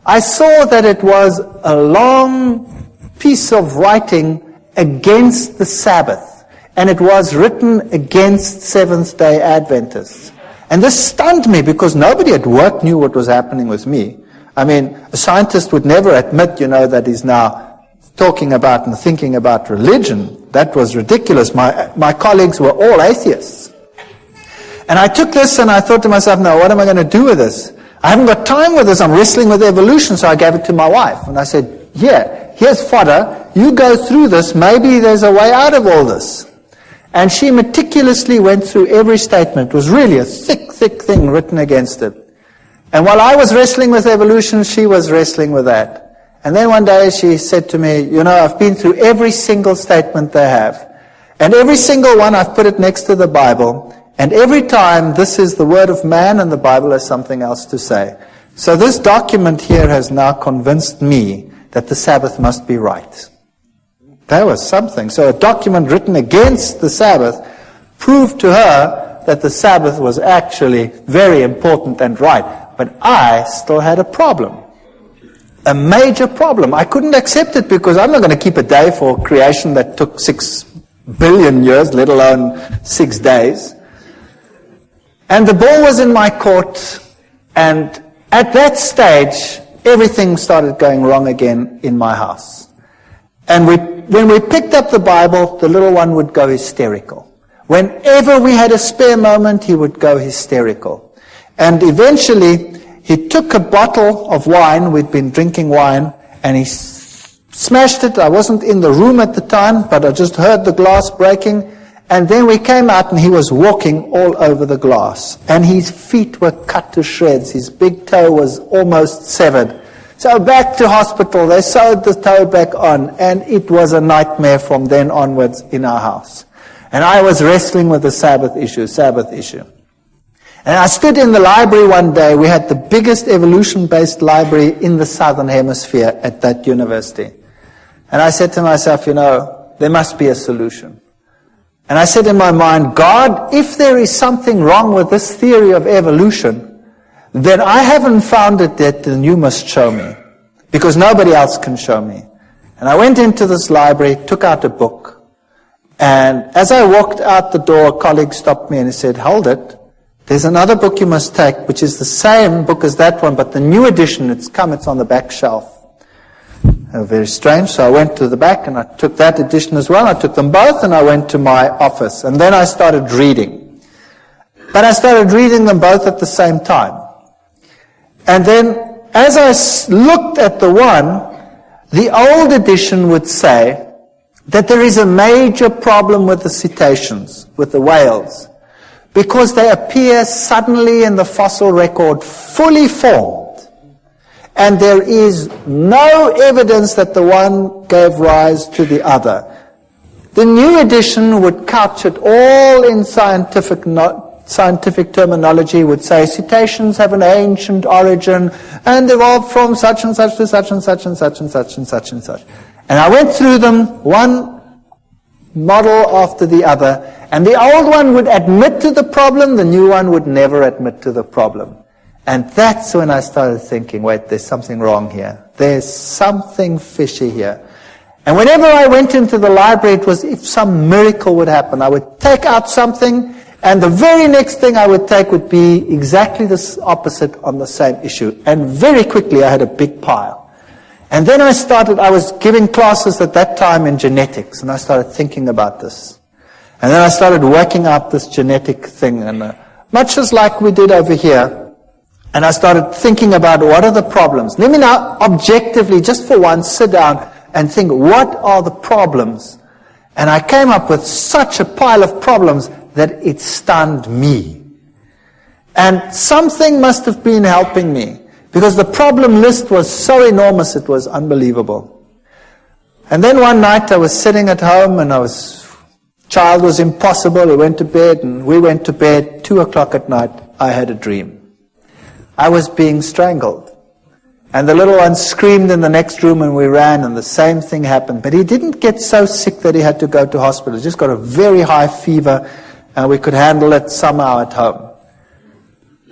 I saw that it was a long piece of writing against the Sabbath. And it was written against Seventh-day Adventists. And this stunned me because nobody at work knew what was happening with me. I mean, a scientist would never admit, that he's now talking about and thinking about religion. That was ridiculous. My colleagues were all atheists. And I took this and I thought to myself, no, what am I going to do with this? I haven't got time with this. I'm wrestling with evolution. So I gave it to my wife. And I said, here's fodder. You go through this. Maybe there's a way out of all this. And she meticulously went through every statement. It was really a thick, thick thing written against it. And while I was wrestling with evolution, she was wrestling with that. And then one day she said to me, I've been through every single statement they have. And every single one, I've put it next to the Bible. And every time, this is the word of man and the Bible has something else to say. So this document here has now convinced me that the Sabbath must be right. That was something. So a document written against the Sabbath proved to her that the Sabbath was actually very important and right. But I still had a problem. a major problem. I couldn't accept it because I'm not going to keep a day for creation that took 6 billion years, let alone 6 days. And the ball was in my court, and at that stage, everything started going wrong again in my house. And when we picked up the Bible, the little one would go hysterical. Whenever we had a spare moment, he would go hysterical. And eventually, he took a bottle of wine, we'd been drinking wine, and he smashed it. I wasn't in the room at the time, but I just heard the glass breaking. And then we came out and he was walking all over the glass. And his feet were cut to shreds. His big toe was almost severed. So back to hospital, they sewed the toe back on, and it was a nightmare from then onwards in our house. And I was wrestling with the Sabbath issue. And I stood in the library one day. We had the biggest evolution-based library in the Southern Hemisphere at that university. And I said to myself, there must be a solution. And I said in my mind, God, if there is something wrong with this theory of evolution, then I haven't found it yet, then you must show me. Because nobody else can show me. And I went into this library, took out a book, and as I walked out the door, a colleague stopped me and he said, hold it. There's another book you must take, which is the same book as that one, but the new edition, it's on the back shelf. Very strange. So I went to the back and I took that edition as well. I took them both and I went to my office. And then I started reading. But I started reading them both at the same time. And then as I looked at the one, the old edition would say that there is a major problem with the cetaceans, with the whales, because they appear suddenly in the fossil record fully formed. And there is no evidence that the one gave rise to the other. The new edition would couch it all in scientific terminology, would say cetaceans have an ancient origin and evolved from such and such to such and such and such and such and such and such. And I went through them, one model after the other, and the old one would admit to the problem, the new one would never admit to the problem. And that's when I started thinking, wait, there's something wrong here. There's something fishy here. And whenever I went into the library, it was if some miracle would happen. I would take out something, and the very next thing I would take would be exactly the opposite on the same issue. And very quickly I had a big pile. And then I was giving classes at that time in genetics, and I started thinking about this. And then I started working out this genetic thing, and much as like we did over here. And I started thinking about what are the problems. Let me now objectively, just for once, sit down and think, what are the problems? And I came up with such a pile of problems that it stunned me. And something must have been helping me, because the problem list was so enormous, it was unbelievable. And then one night I was sitting at home, and child was impossible. He went to bed, and we went to bed. 2 o'clock at night, I had a dream. I was being strangled. And the little one screamed in the next room, and we ran, and the same thing happened. But he didn't get so sick that he had to go to hospital. He just got a very high fever, and we could handle it somehow at home.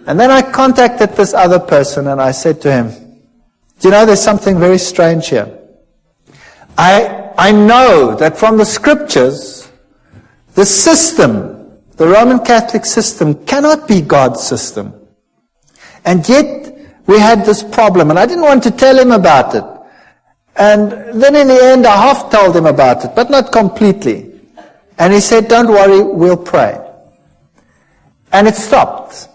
And then I contacted this other person, and I said to him, do you know, there's something very strange here. I know that from the scriptures, the system, the Roman Catholic system, cannot be God's system. And yet, we had this problem, and I didn't want to tell him about it. And then in the end, I half told him about it, but not completely. And he said, don't worry, we'll pray. And it stopped.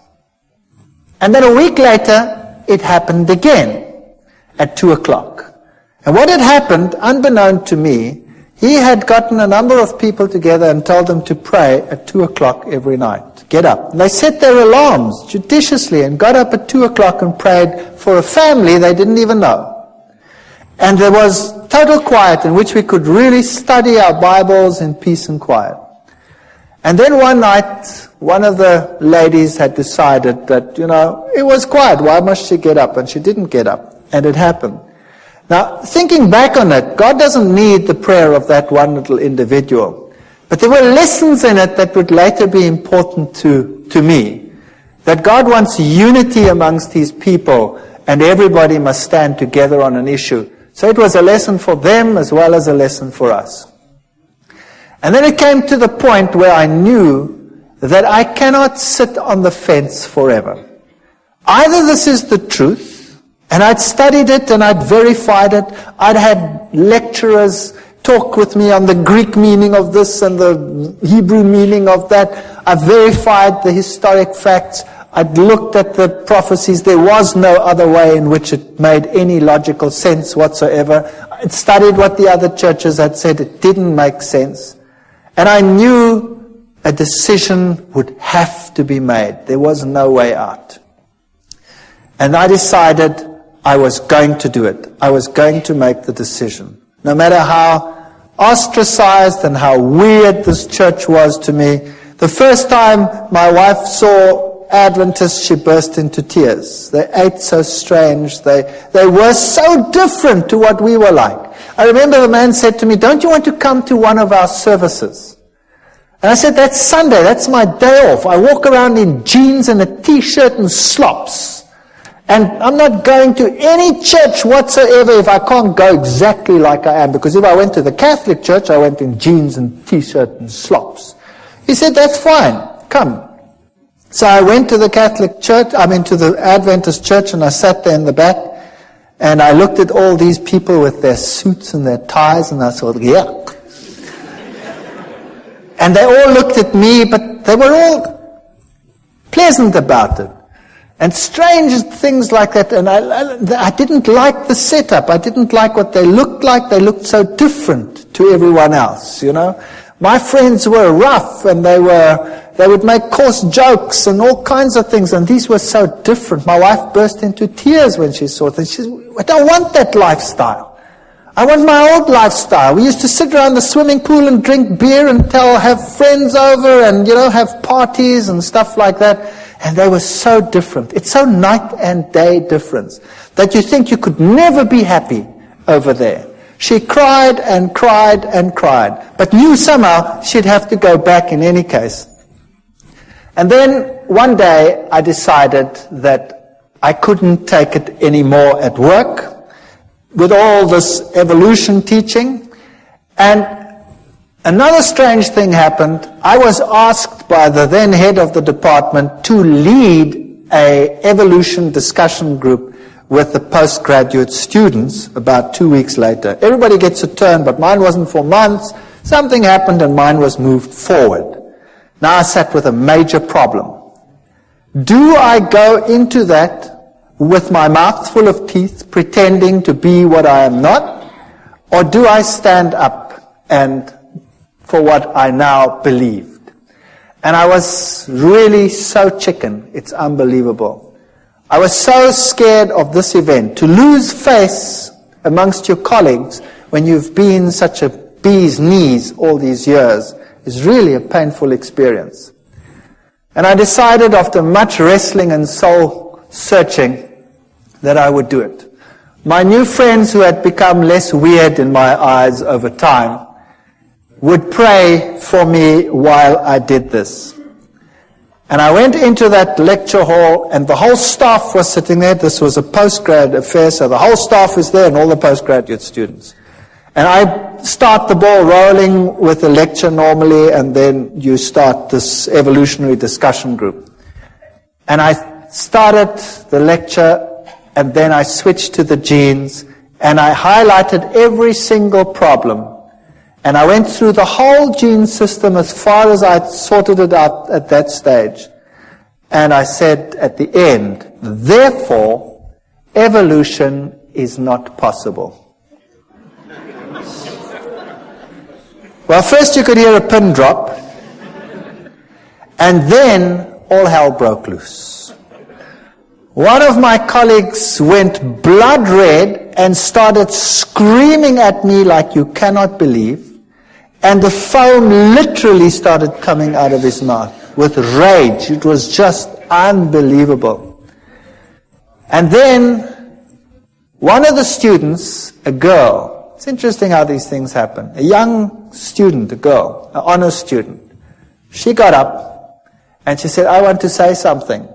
And then a week later, it happened again at 2 o'clock. And what had happened, unbeknown to me, he had gotten a number of people together and told them to pray at 2 o'clock every night. Get up. And they set their alarms judiciously and got up at 2 o'clock and prayed for a family they didn't even know. And there was total quiet in which we could really study our Bibles in peace and quiet. And then one night, one of the ladies had decided that, it was quiet. Why must she get up? And she didn't get up. And it happened. Now, thinking back on it, God doesn't need the prayer of that one little individual. But there were lessons in it that would later be important to me. That God wants unity amongst His people, and everybody must stand together on an issue. So it was a lesson for them as well as a lesson for us. And then it came to the point where I knew that I cannot sit on the fence forever. Either this is the truth, and I'd studied it and I'd verified it. I'd had lecturers talk with me on the Greek meaning of this and the Hebrew meaning of that. I verified the historic facts. I'd looked at the prophecies. There was no other way in which it made any logical sense whatsoever. I'd studied what the other churches had said. It didn't make sense. And I knew a decision would have to be made. There was no way out. And I decided I was going to do it. I was going to make the decision. No matter how ostracized and how weird this church was to me, the first time my wife saw Adventists, she burst into tears. They ate so strange. They were so different to what we were like. I remember the man said to me, "Don't you want to come to one of our services?" And I said, "That's Sunday. That's my day off. I walk around in jeans and a t-shirt and slops. And I'm not going to any church whatsoever if I can't go exactly like I am. Because if I went to the Catholic church, I went in jeans and t-shirt and slops." He said, "That's fine. Come." So I went to the Catholic church, to the Adventist church, and I sat there in the back. And I looked at all these people with their suits and their ties, and I thought, yeah. And they all looked at me, but they were all pleasant about it. And strange things like that. And I didn't like the setup. I didn't like what they looked like. They looked so different to everyone else, you know. My friends were rough, and they would make coarse jokes and all kinds of things, and these were so different. My wife burst into tears when she saw things. She said, "I don't want that lifestyle. I want my old lifestyle. We used to sit around the swimming pool and drink beer and have friends over and, have parties and stuff like that." And they were so different. It's so night and day difference that you think you could never be happy over there. She cried and cried and cried, but knew somehow she'd have to go back in any case. And then one day I decided that I couldn't take it anymore at work with all this evolution teaching. And another strange thing happened. I was asked by the then head of the department to lead an evolution discussion group with the postgraduate students about 2 weeks later. Everybody gets a turn, but mine wasn't for months. Something happened and mine was moved forward. Now I sat with a major problem. Do I go into that with my mouth full of teeth, pretending to be what I am not? Or do I stand up and for what I now believed? And I was really so chicken, it's unbelievable. I was so scared of this event. To lose face amongst your colleagues when you've been such a bee's knees all these years is really a painful experience. And I decided after much wrestling and soul searching that I would do it. My new friends, who had become less weird in my eyes over time, would pray for me while I did this. And I went into that lecture hall, and the whole staff was sitting there. This was a postgrad affair, so the whole staff is there and all the postgraduate students. And I start the ball rolling with a lecture normally, and then you start this evolutionary discussion group. And I started the lecture, and then I switched to the genes, and I highlighted every single problem. And I went through the whole gene system as far as I sorted it out at that stage. And I said at the end, therefore, evolution is not possible. Well, first you could hear a pin drop, and then all hell broke loose. One of my colleagues went blood red and started screaming at me like you cannot believe. And the foam literally started coming out of his mouth with rage. It was just unbelievable. And then one of the students, a girl, it's interesting how these things happen, a young student, a girl, an honor student, she got up and she said, "I want to say something."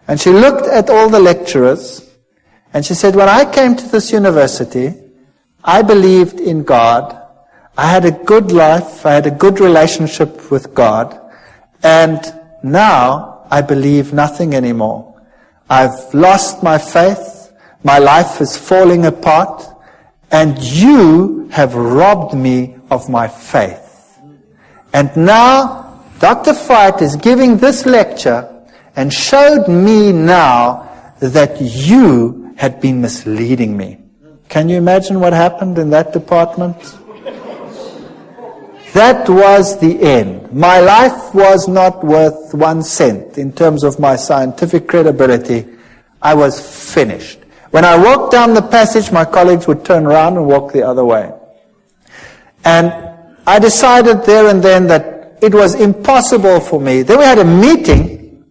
And she looked at all the lecturers And she said, when I came to this university, I believed in God. I had a good life. I had a good relationship with God. And now I believe nothing anymore. I've lost my faith. My life is falling apart. And you have robbed me of my faith. And now Dr. Fite is giving this lecture and showed me now that you had been misleading me. Can you imagine what happened in that department? That was the end. My life was not worth 1 cent in terms of my scientific credibility. I was finished. When I walked down the passage, my colleagues would turn around and walk the other way. And I decided there and then that it was impossible for me. Then we had a meeting,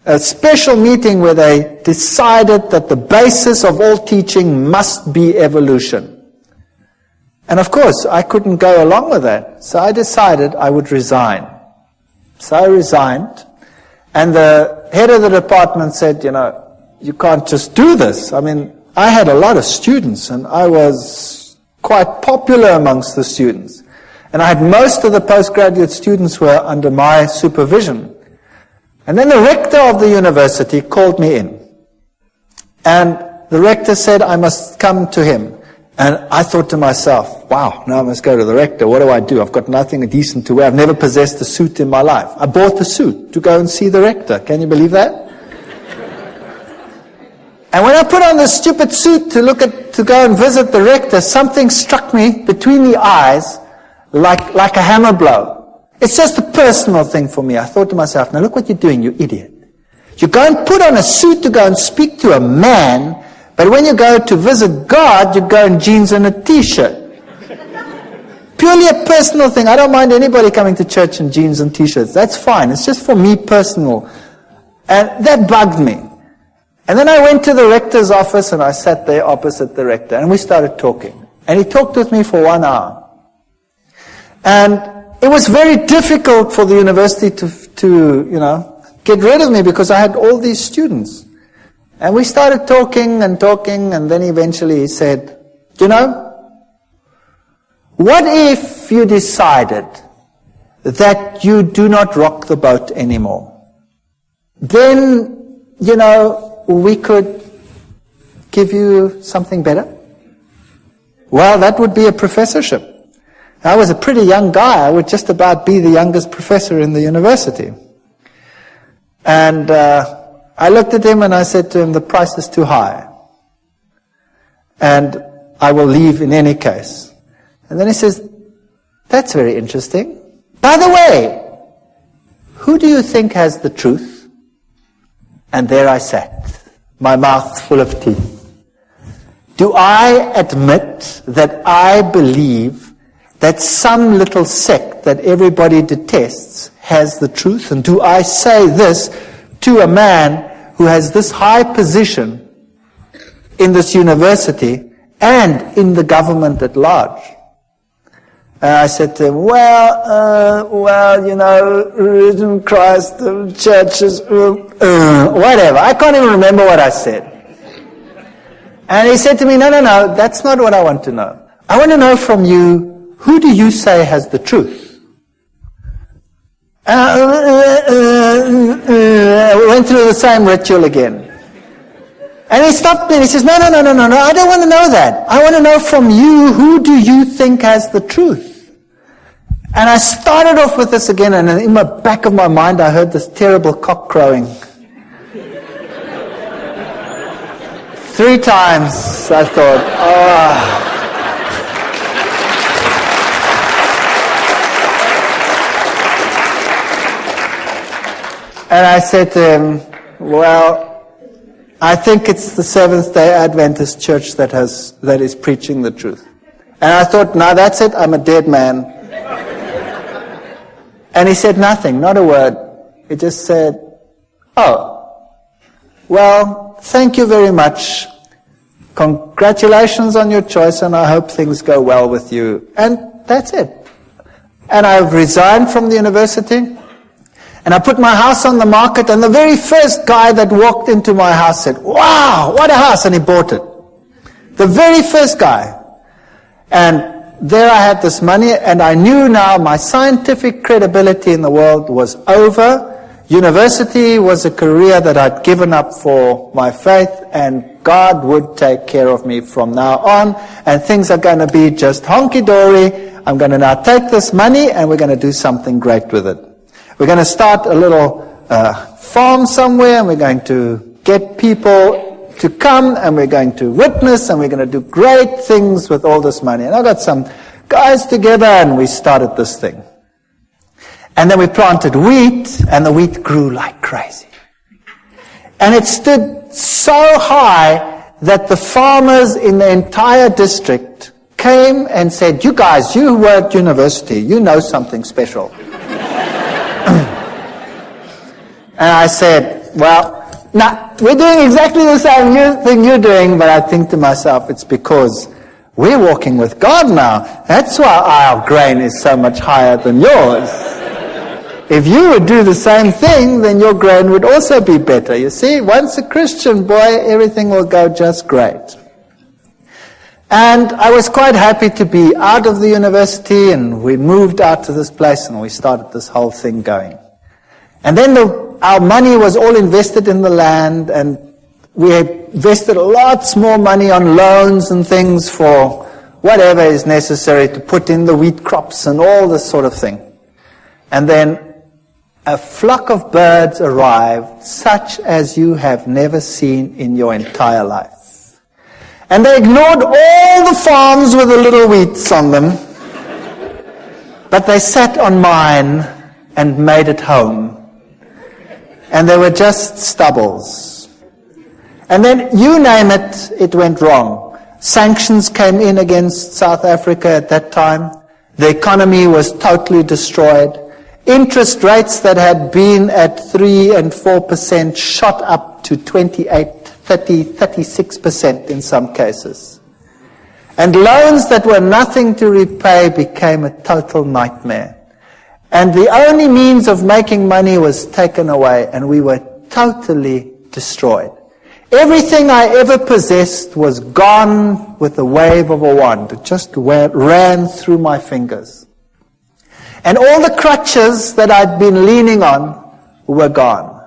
a special meeting where they decided that the basis of all teaching must be evolution. And of course, I couldn't go along with that. So I decided I would resign. So I resigned. And the head of the department said, you can't just do this. I mean, I had a lot of students, and I was quite popular amongst the students. And I had most of the postgraduate students were under my supervision. And then the rector of the university called me in. And the rector said I must come to him. And I thought to myself, wow, now I must go to the rector. What do? I've got nothing decent to wear. I've never possessed a suit in my life. I bought a suit to go and see the rector. Can you believe that? And when I put on this stupid suit to go and visit the rector, something struck me between the eyes like a hammer blow. It's just a personal thing for me. I thought to myself, now look what you're doing, you idiot. You go and put on a suit to go and speak to a man, but when you go to visit God, you go in jeans and a t-shirt. Purely a personal thing. I don't mind anybody coming to church in jeans and t-shirts. That's fine. It's just for me personal. And that bugged me. And then I went to the rector's office and I sat there opposite the rector and we started talking. And he talked with me for 1 hour. And it was very difficult for the university to get rid of me because I had all these students. And we started talking, and then eventually he said, what if you decided that you do not rock the boat anymore? Then, we could give you something better. Well, that would be a professorship. I was a pretty young guy. I would just about be the youngest professor in the university. And I looked at him and I said to him, the price is too high. And I will leave in any case. And then he says, that's very interesting. By the way, who do you think has the truth? And there I sat, my mouth full of teeth. Do I admit that I believe that some little sect that everybody detests has the truth? And do I say this to a man who has this high position in this university and in the government at large? And I said to him, religion, Christ, the churches, whatever. I can't even remember what I said. And he said to me, no, that's not what I want to know. I want to know from you, who do you say has the truth? We went through the same ritual again. And he stopped me and he says, no, I don't want to know that. I want to know from you, who do you think has the truth? And I started off with this again, and in the back of my mind I heard this terrible cock crowing. 3 times I thought, And I said to him, I think it's the Seventh-day Adventist Church that is preaching the truth. And I thought, now that's it, I'm a dead man. And he said nothing, not a word. He just said, thank you very much. Congratulations on your choice, and I hope things go well with you. And that's it. And I've resigned from the university. And And I put my house on the market, and the very first guy that walked into my house said, "Wow, what a house," and he bought it. The very first guy. And there I had this money, and I knew now my scientific credibility in the world was over. University was a career that I'd given up for my faith, and God would take care of me from now on, and things are going to be just honky-dory. I'm going to now take this money, and we're going to do something great with it. We're going to start a little farm somewhere, and we're going to get people to come, and we're going to witness, and we're going to do great things with all this money. And I got some guys together, and we started this thing. And then we planted wheat, and the wheat grew like crazy. And it stood so high that the farmers in the entire district came and said, "You guys, you were at university, you know something special." And I said, "Well, no, we're doing exactly the same thing you're doing," but I think to myself, it's because we're walking with God now. That's why our grain is so much higher than yours. If you would do the same thing, then your grain would also be better. You see, once a Christian, boy, everything will go just great. And I was quite happy to be out of the university, and we moved out to this place, and we started this whole thing going. And then our money was all invested in the land, and we had invested lots more money on loans and things for whatever is necessary to put in the wheat crops and all this sort of thing. And then a flock of birds arrived, such as you have never seen in your entire life. And they ignored all the farms with the little wheats on them, but they sat on mine and made it home. And they were just stubbles. And then, you name it, it went wrong. Sanctions came in against South Africa at that time. The economy was totally destroyed. Interest rates that had been at 3 and 4% shot up to 28, 30, 36% in some cases. And loans that were nothing to repay became a total nightmare. And the only means of making money was taken away, and we were totally destroyed. Everything I ever possessed was gone with the wave of a wand. It just ran through my fingers. And all the crutches that I'd been leaning on were gone.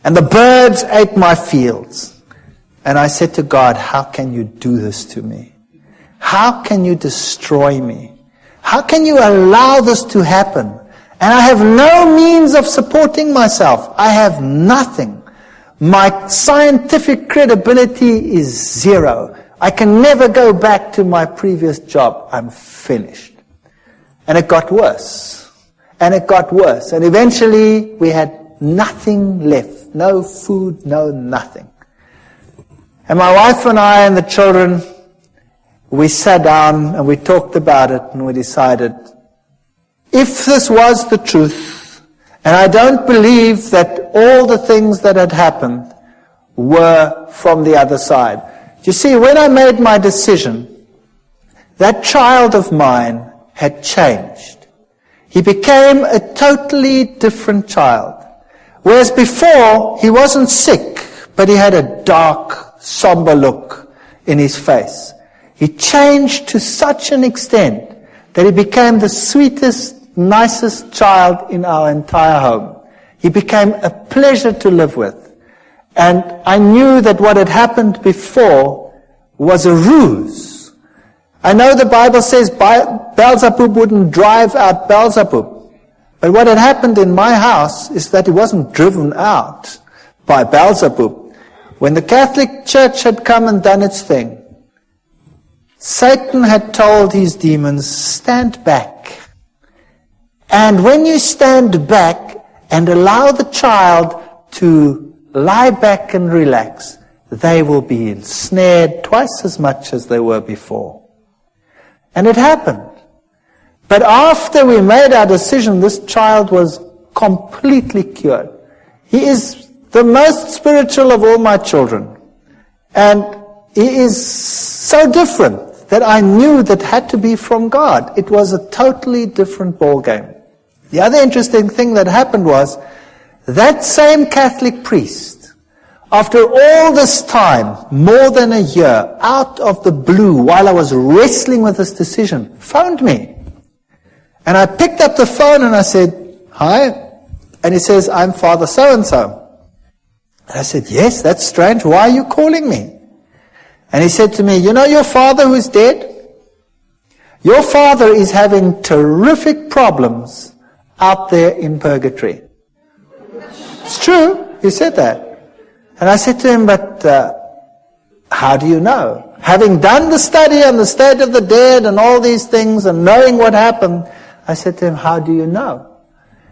And the birds ate my fields. And I said to God, "How can you do this to me? How can you destroy me? How can you allow this to happen? And I have no means of supporting myself. I have nothing. My scientific credibility is zero. I can never go back to my previous job. I'm finished." And it got worse. And it got worse. And eventually we had nothing left. No food, no nothing. And my wife and I and the children, we sat down and we talked about it, and we decided, if this was the truth, and I don't believe that all the things that had happened were from the other side. You see, when I made my decision, that child of mine had changed. He became a totally different child. Whereas before, he wasn't sick, but he had a dark, somber look in his face. He changed to such an extent that he became the sweetest, nicest child in our entire home. He became a pleasure to live with. And I knew that what had happened before was a ruse. I know the Bible says Beelzebub wouldn't drive out Beelzebub. But what had happened in my house is that he wasn't driven out by Beelzebub. When the Catholic Church had come and done its thing, Satan had told his demons, stand back. And when you stand back and allow the child to lie back and relax, they will be ensnared twice as much as they were before. And it happened. But after we made our decision, this child was completely cured. He is the most spiritual of all my children. And he is so different that I knew that had to be from God. It was a totally different ball game. The other interesting thing that happened was That same Catholic priest, after all this time, more than a year, out of the blue, while I was wrestling with this decision, phoned me. And I picked up the phone and I said, "Hi." And he says, "I'm Father so-and-so." And I said, "Yes, that's strange. Why are you calling me?" And he said to me, "You know your father who's dead? Your father is having terrific problems out there in purgatory." It's true, he said that. And I said to him, "But how do you know?" Having done the study on the state of the dead and all these things and knowing what happened, I said to him, "How do you know?"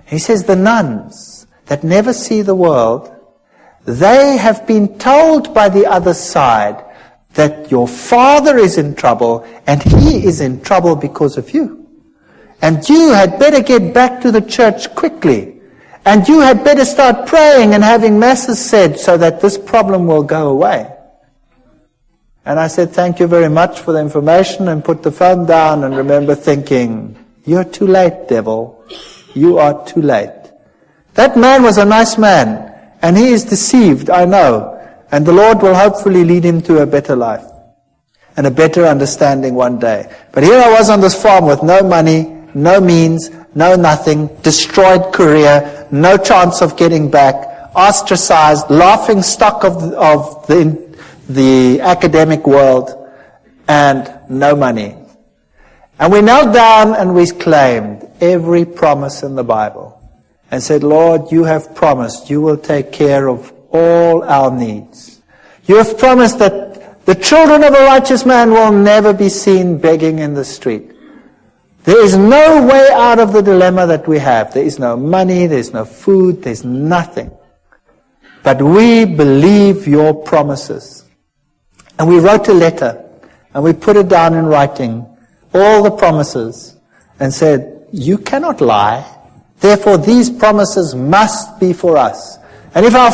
He says, "The nuns that never see the world, they have been told by the other side that your father is in trouble and he is in trouble because of you. And you had better get back to the church quickly. And you had better start praying and having masses said so that this problem will go away." And I said, "Thank you very much for the information," and put the phone down and remember thinking, "You're too late, devil. You are too late." That man was a nice man, and he is deceived, I know. And the Lord will hopefully lead him to a better life and a better understanding one day. But here I was on this farm with no money, no means, no nothing, destroyed career, no chance of getting back, ostracized, laughing stock of the academic world, and no money. And we knelt down and we claimed every promise in the Bible and said, "Lord, you have promised you will take care of all our needs. You have promised that the children of a righteous man will never be seen begging in the street. There is no way out of the dilemma that we have. There is no money, there's no food, there's nothing. But we believe your promises." And we wrote a letter, and we put it down in writing, all the promises, and said, "You cannot lie. Therefore, these promises must be for us. And if our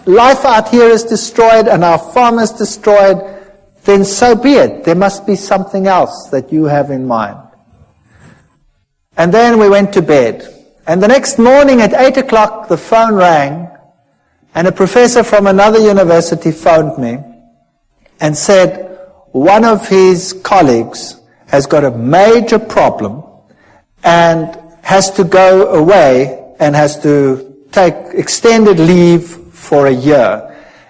life out here is destroyed and our farm is destroyed, then so be it. There must be something else that you have in mind." And then we went to bed. And the next morning at 8 o'clock, the phone rang, and a professor from another university phoned me and said one of his colleagues has got a major problem and has to go away and has to take extended leave for a year.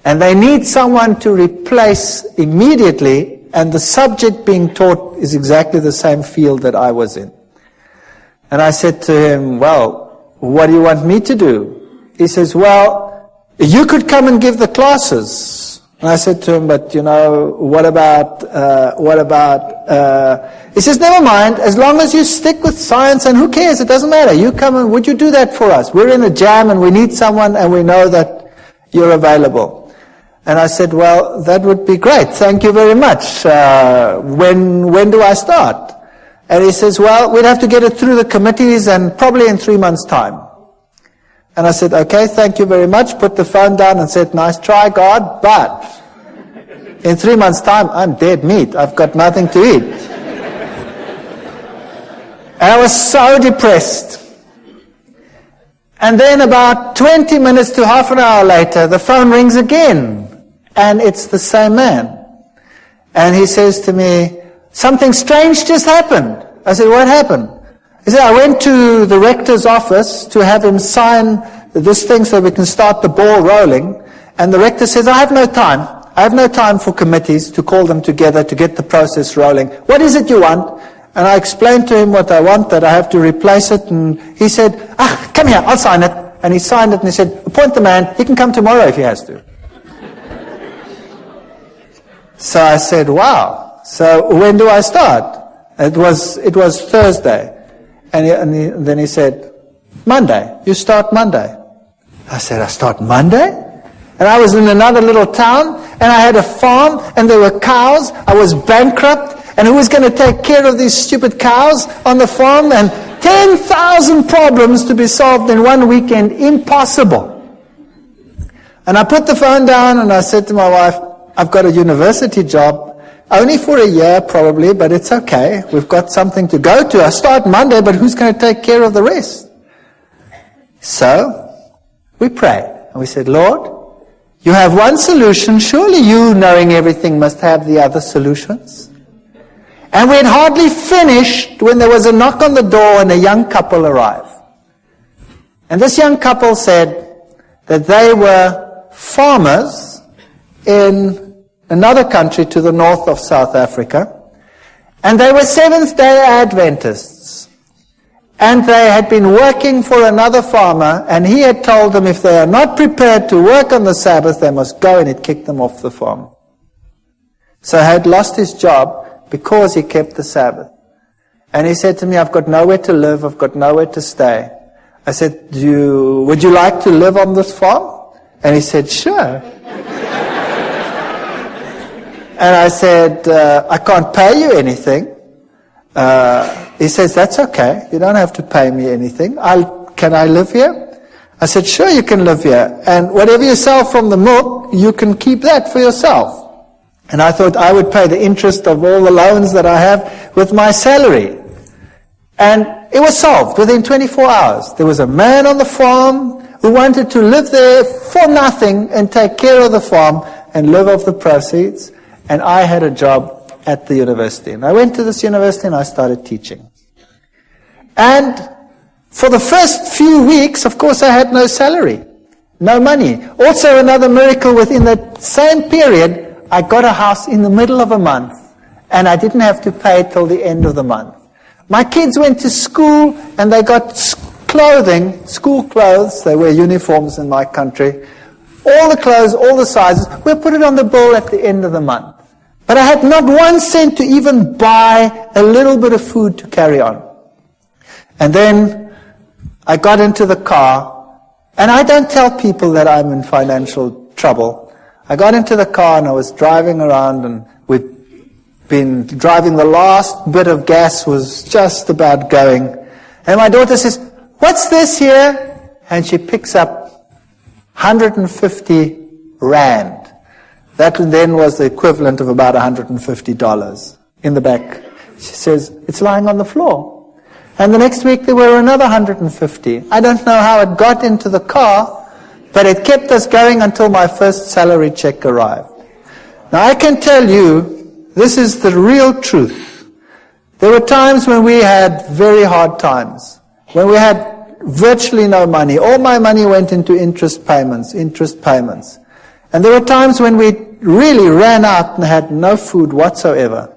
And they need someone to replace immediately, and the subject being taught is exactly the same field that I was in. And I said to him, "Well, what do you want me to do?" He says, "Well, you could come and give the classes." And I said to him, "But, you know, what about, he says, "Never mind, as long as you stick with science, and who cares, it doesn't matter. You come and would you do that for us? We're in a jam and we need someone and we know that you're available." And I said, "Well, that would be great. Thank you very much. When do I start?" And he says, "Well, we'd have to get it through the committees and probably in 3 months' time." And I said, "Okay, thank you very much." Put the phone down and said, "Nice try, God, but in 3 months' time, I'm dead meat. I've got nothing to eat." And I was so depressed. And then about 20 minutes to half an hour later, the phone rings again. And it's the same man. And he says to me, "Something strange just happened." I said, "What happened?" He said, "I went to the rector's office to have him sign this thing so we can start the ball rolling. And the rector says, I have no time. I have no time for committees to call them together to get the process rolling. What is it you want?" And I explained to him what I want, that I have to replace it. And he said, "Come here, I'll sign it." And he signed it and he said, "Appoint the man. He can come tomorrow if he has to." So I said, "Wow. So when do I start?" It was Thursday. And then he said, "Monday. You start Monday." I said, "I start Monday?" And I was in another little town, and I had a farm, and there were cows. I was bankrupt, and who was going to take care of these stupid cows on the farm? And 10,000 problems to be solved in one weekend. Impossible. And I put the phone down, and I said to my wife, "I've got a university job. Only for a year, probably, but it's okay. We've got something to go to. I start Monday, but who's going to take care of the rest?" So we prayed. And we said, Lord, you have one solution. Surely you, knowing everything, must have the other solutions. And we had hardly finished when there was a knock on the door and a young couple arrived. And this young couple said that they were farmers in another country to the north of South Africa. And they were Seventh-day Adventists. And they had been working for another farmer, and he had told them if they are not prepared to work on the Sabbath, they must go, and he'd kicked them off the farm. So he had lost his job because he kept the Sabbath. And he said to me, I've got nowhere to live, I've got nowhere to stay. I said, would you like to live on this farm? And he said, sure. And I said, I can't pay you anything. He says, that's okay. You don't have to pay me anything. Can I live here? I said, sure, you can live here. And whatever you sell from the milk, you can keep that for yourself. And I thought I would pay the interest of all the loans that I have with my salary. And it was solved within 24 hours. There was a man on the farm who wanted to live there for nothing and take care of the farm and live off the proceeds. And I had a job at the university. And I went to this university and I started teaching. And for the first few weeks, of course, I had no salary, no money. Also, another miracle within that same period, I got a house in the middle of a month, and I didn't have to pay till the end of the month. My kids went to school, and they got clothing, school clothes. They wear uniforms in my country. All the clothes, all the sizes. We'll put it on the bill at the end of the month. But I had not 1 cent to even buy a little bit of food to carry on. And then I got into the car, and I don't tell people that I'm in financial trouble. I got into the car and I was driving around, and we'd been driving, the last bit of gas was just about going. And my daughter says, what's this here? And she picks up 150 rand. That then was the equivalent of about $150 in the back. She says, it's lying on the floor. And the next week there were another 150. I don't know how it got into the car, but it kept us going until my first salary check arrived. Now I can tell you, this is the real truth. There were times when we had very hard times, when we had virtually no money. All my money went into interest payments. And there were times when we really ran out and had no food whatsoever.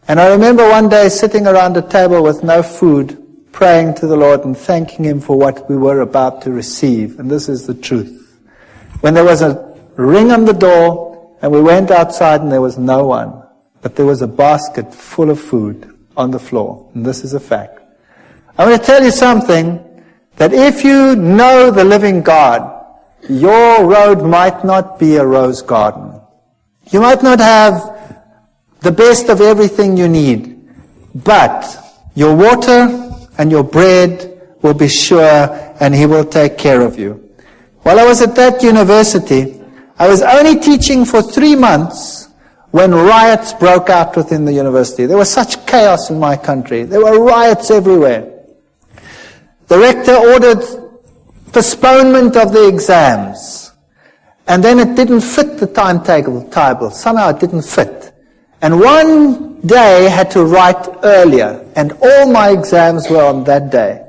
And I remember one day sitting around a table with no food, praying to the Lord and thanking Him for what we were about to receive. And this is the truth. When there was a ring on the door and we went outside and there was no one, but there was a basket full of food on the floor. And this is a fact. I want to tell you something, that if you know the living God, your road might not be a rose garden. You might not have the best of everything you need, but your water and your bread will be sure, and He will take care of you. While I was at that university, I was only teaching for 3 months when riots broke out within the university. There was such chaos in my country. There were riots everywhere. The rector ordered postponement of the exams, and then it didn't fit the timetable. Somehow it didn't fit. And one day I had to write earlier, and all my exams were on that day.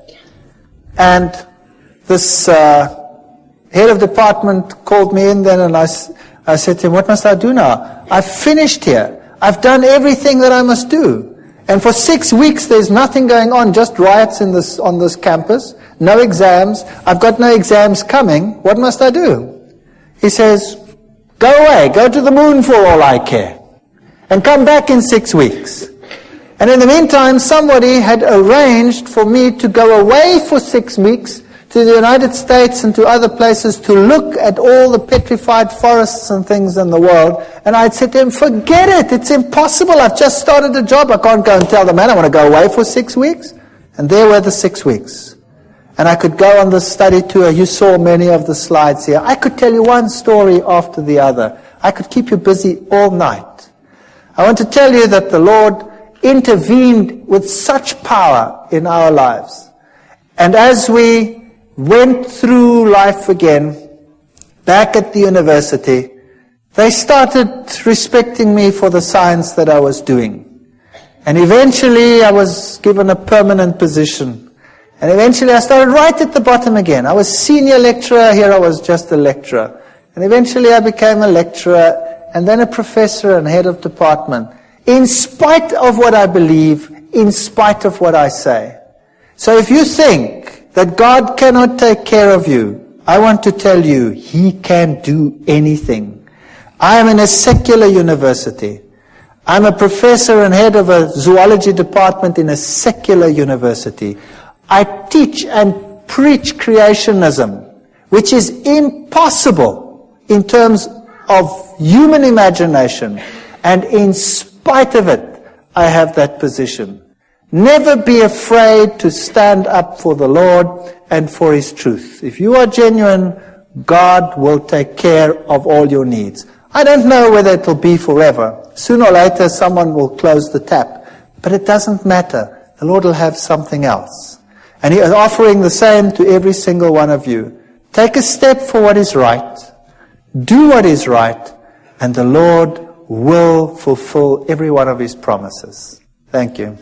And this head of department called me in then, and I said to him, what must I do now? I've finished here. I've done everything that I must do. And for 6 weeks there's nothing going on, just riots on this campus, no exams. I've got no exams coming. What must I do? He says, go away, go to the moon for all I care, and come back in 6 weeks. And in the meantime, somebody had arranged for me to go away for 6 weeks to the United States and to other places to look at all the petrified forests and things in the world. And I'd said to him, forget it, it's impossible. I've just started a job. I can't go and tell the man I want to go away for 6 weeks. And there were the 6 weeks. And I could go on this study tour. You saw many of the slides here. I could tell you one story after the other. I could keep you busy all night. I want to tell you that the Lord intervened with such power in our lives. And as we went through life again, back at the university, they started respecting me for the science that I was doing. And eventually I was given a permanent position. And eventually I started right at the bottom again. I was senior lecturer, here I was just a lecturer. And eventually I became a lecturer, and then a professor and head of department. In spite of what I believe, in spite of what I say. So if you think that God cannot take care of you, I want to tell you, He can do anything. I am in a secular university. I'm a professor and head of a zoology department in a secular university. I teach and preach creationism, which is impossible in terms of human imagination. And in spite of it, I have that position. Never be afraid to stand up for the Lord and for His truth. If you are genuine, God will take care of all your needs. I don't know whether it will be forever. Sooner or later, someone will close the tap. But it doesn't matter. The Lord will have something else. And He is offering the same to every single one of you. Take a step for what is right. Do what is right. And the Lord will fulfill every one of His promises. Thank you.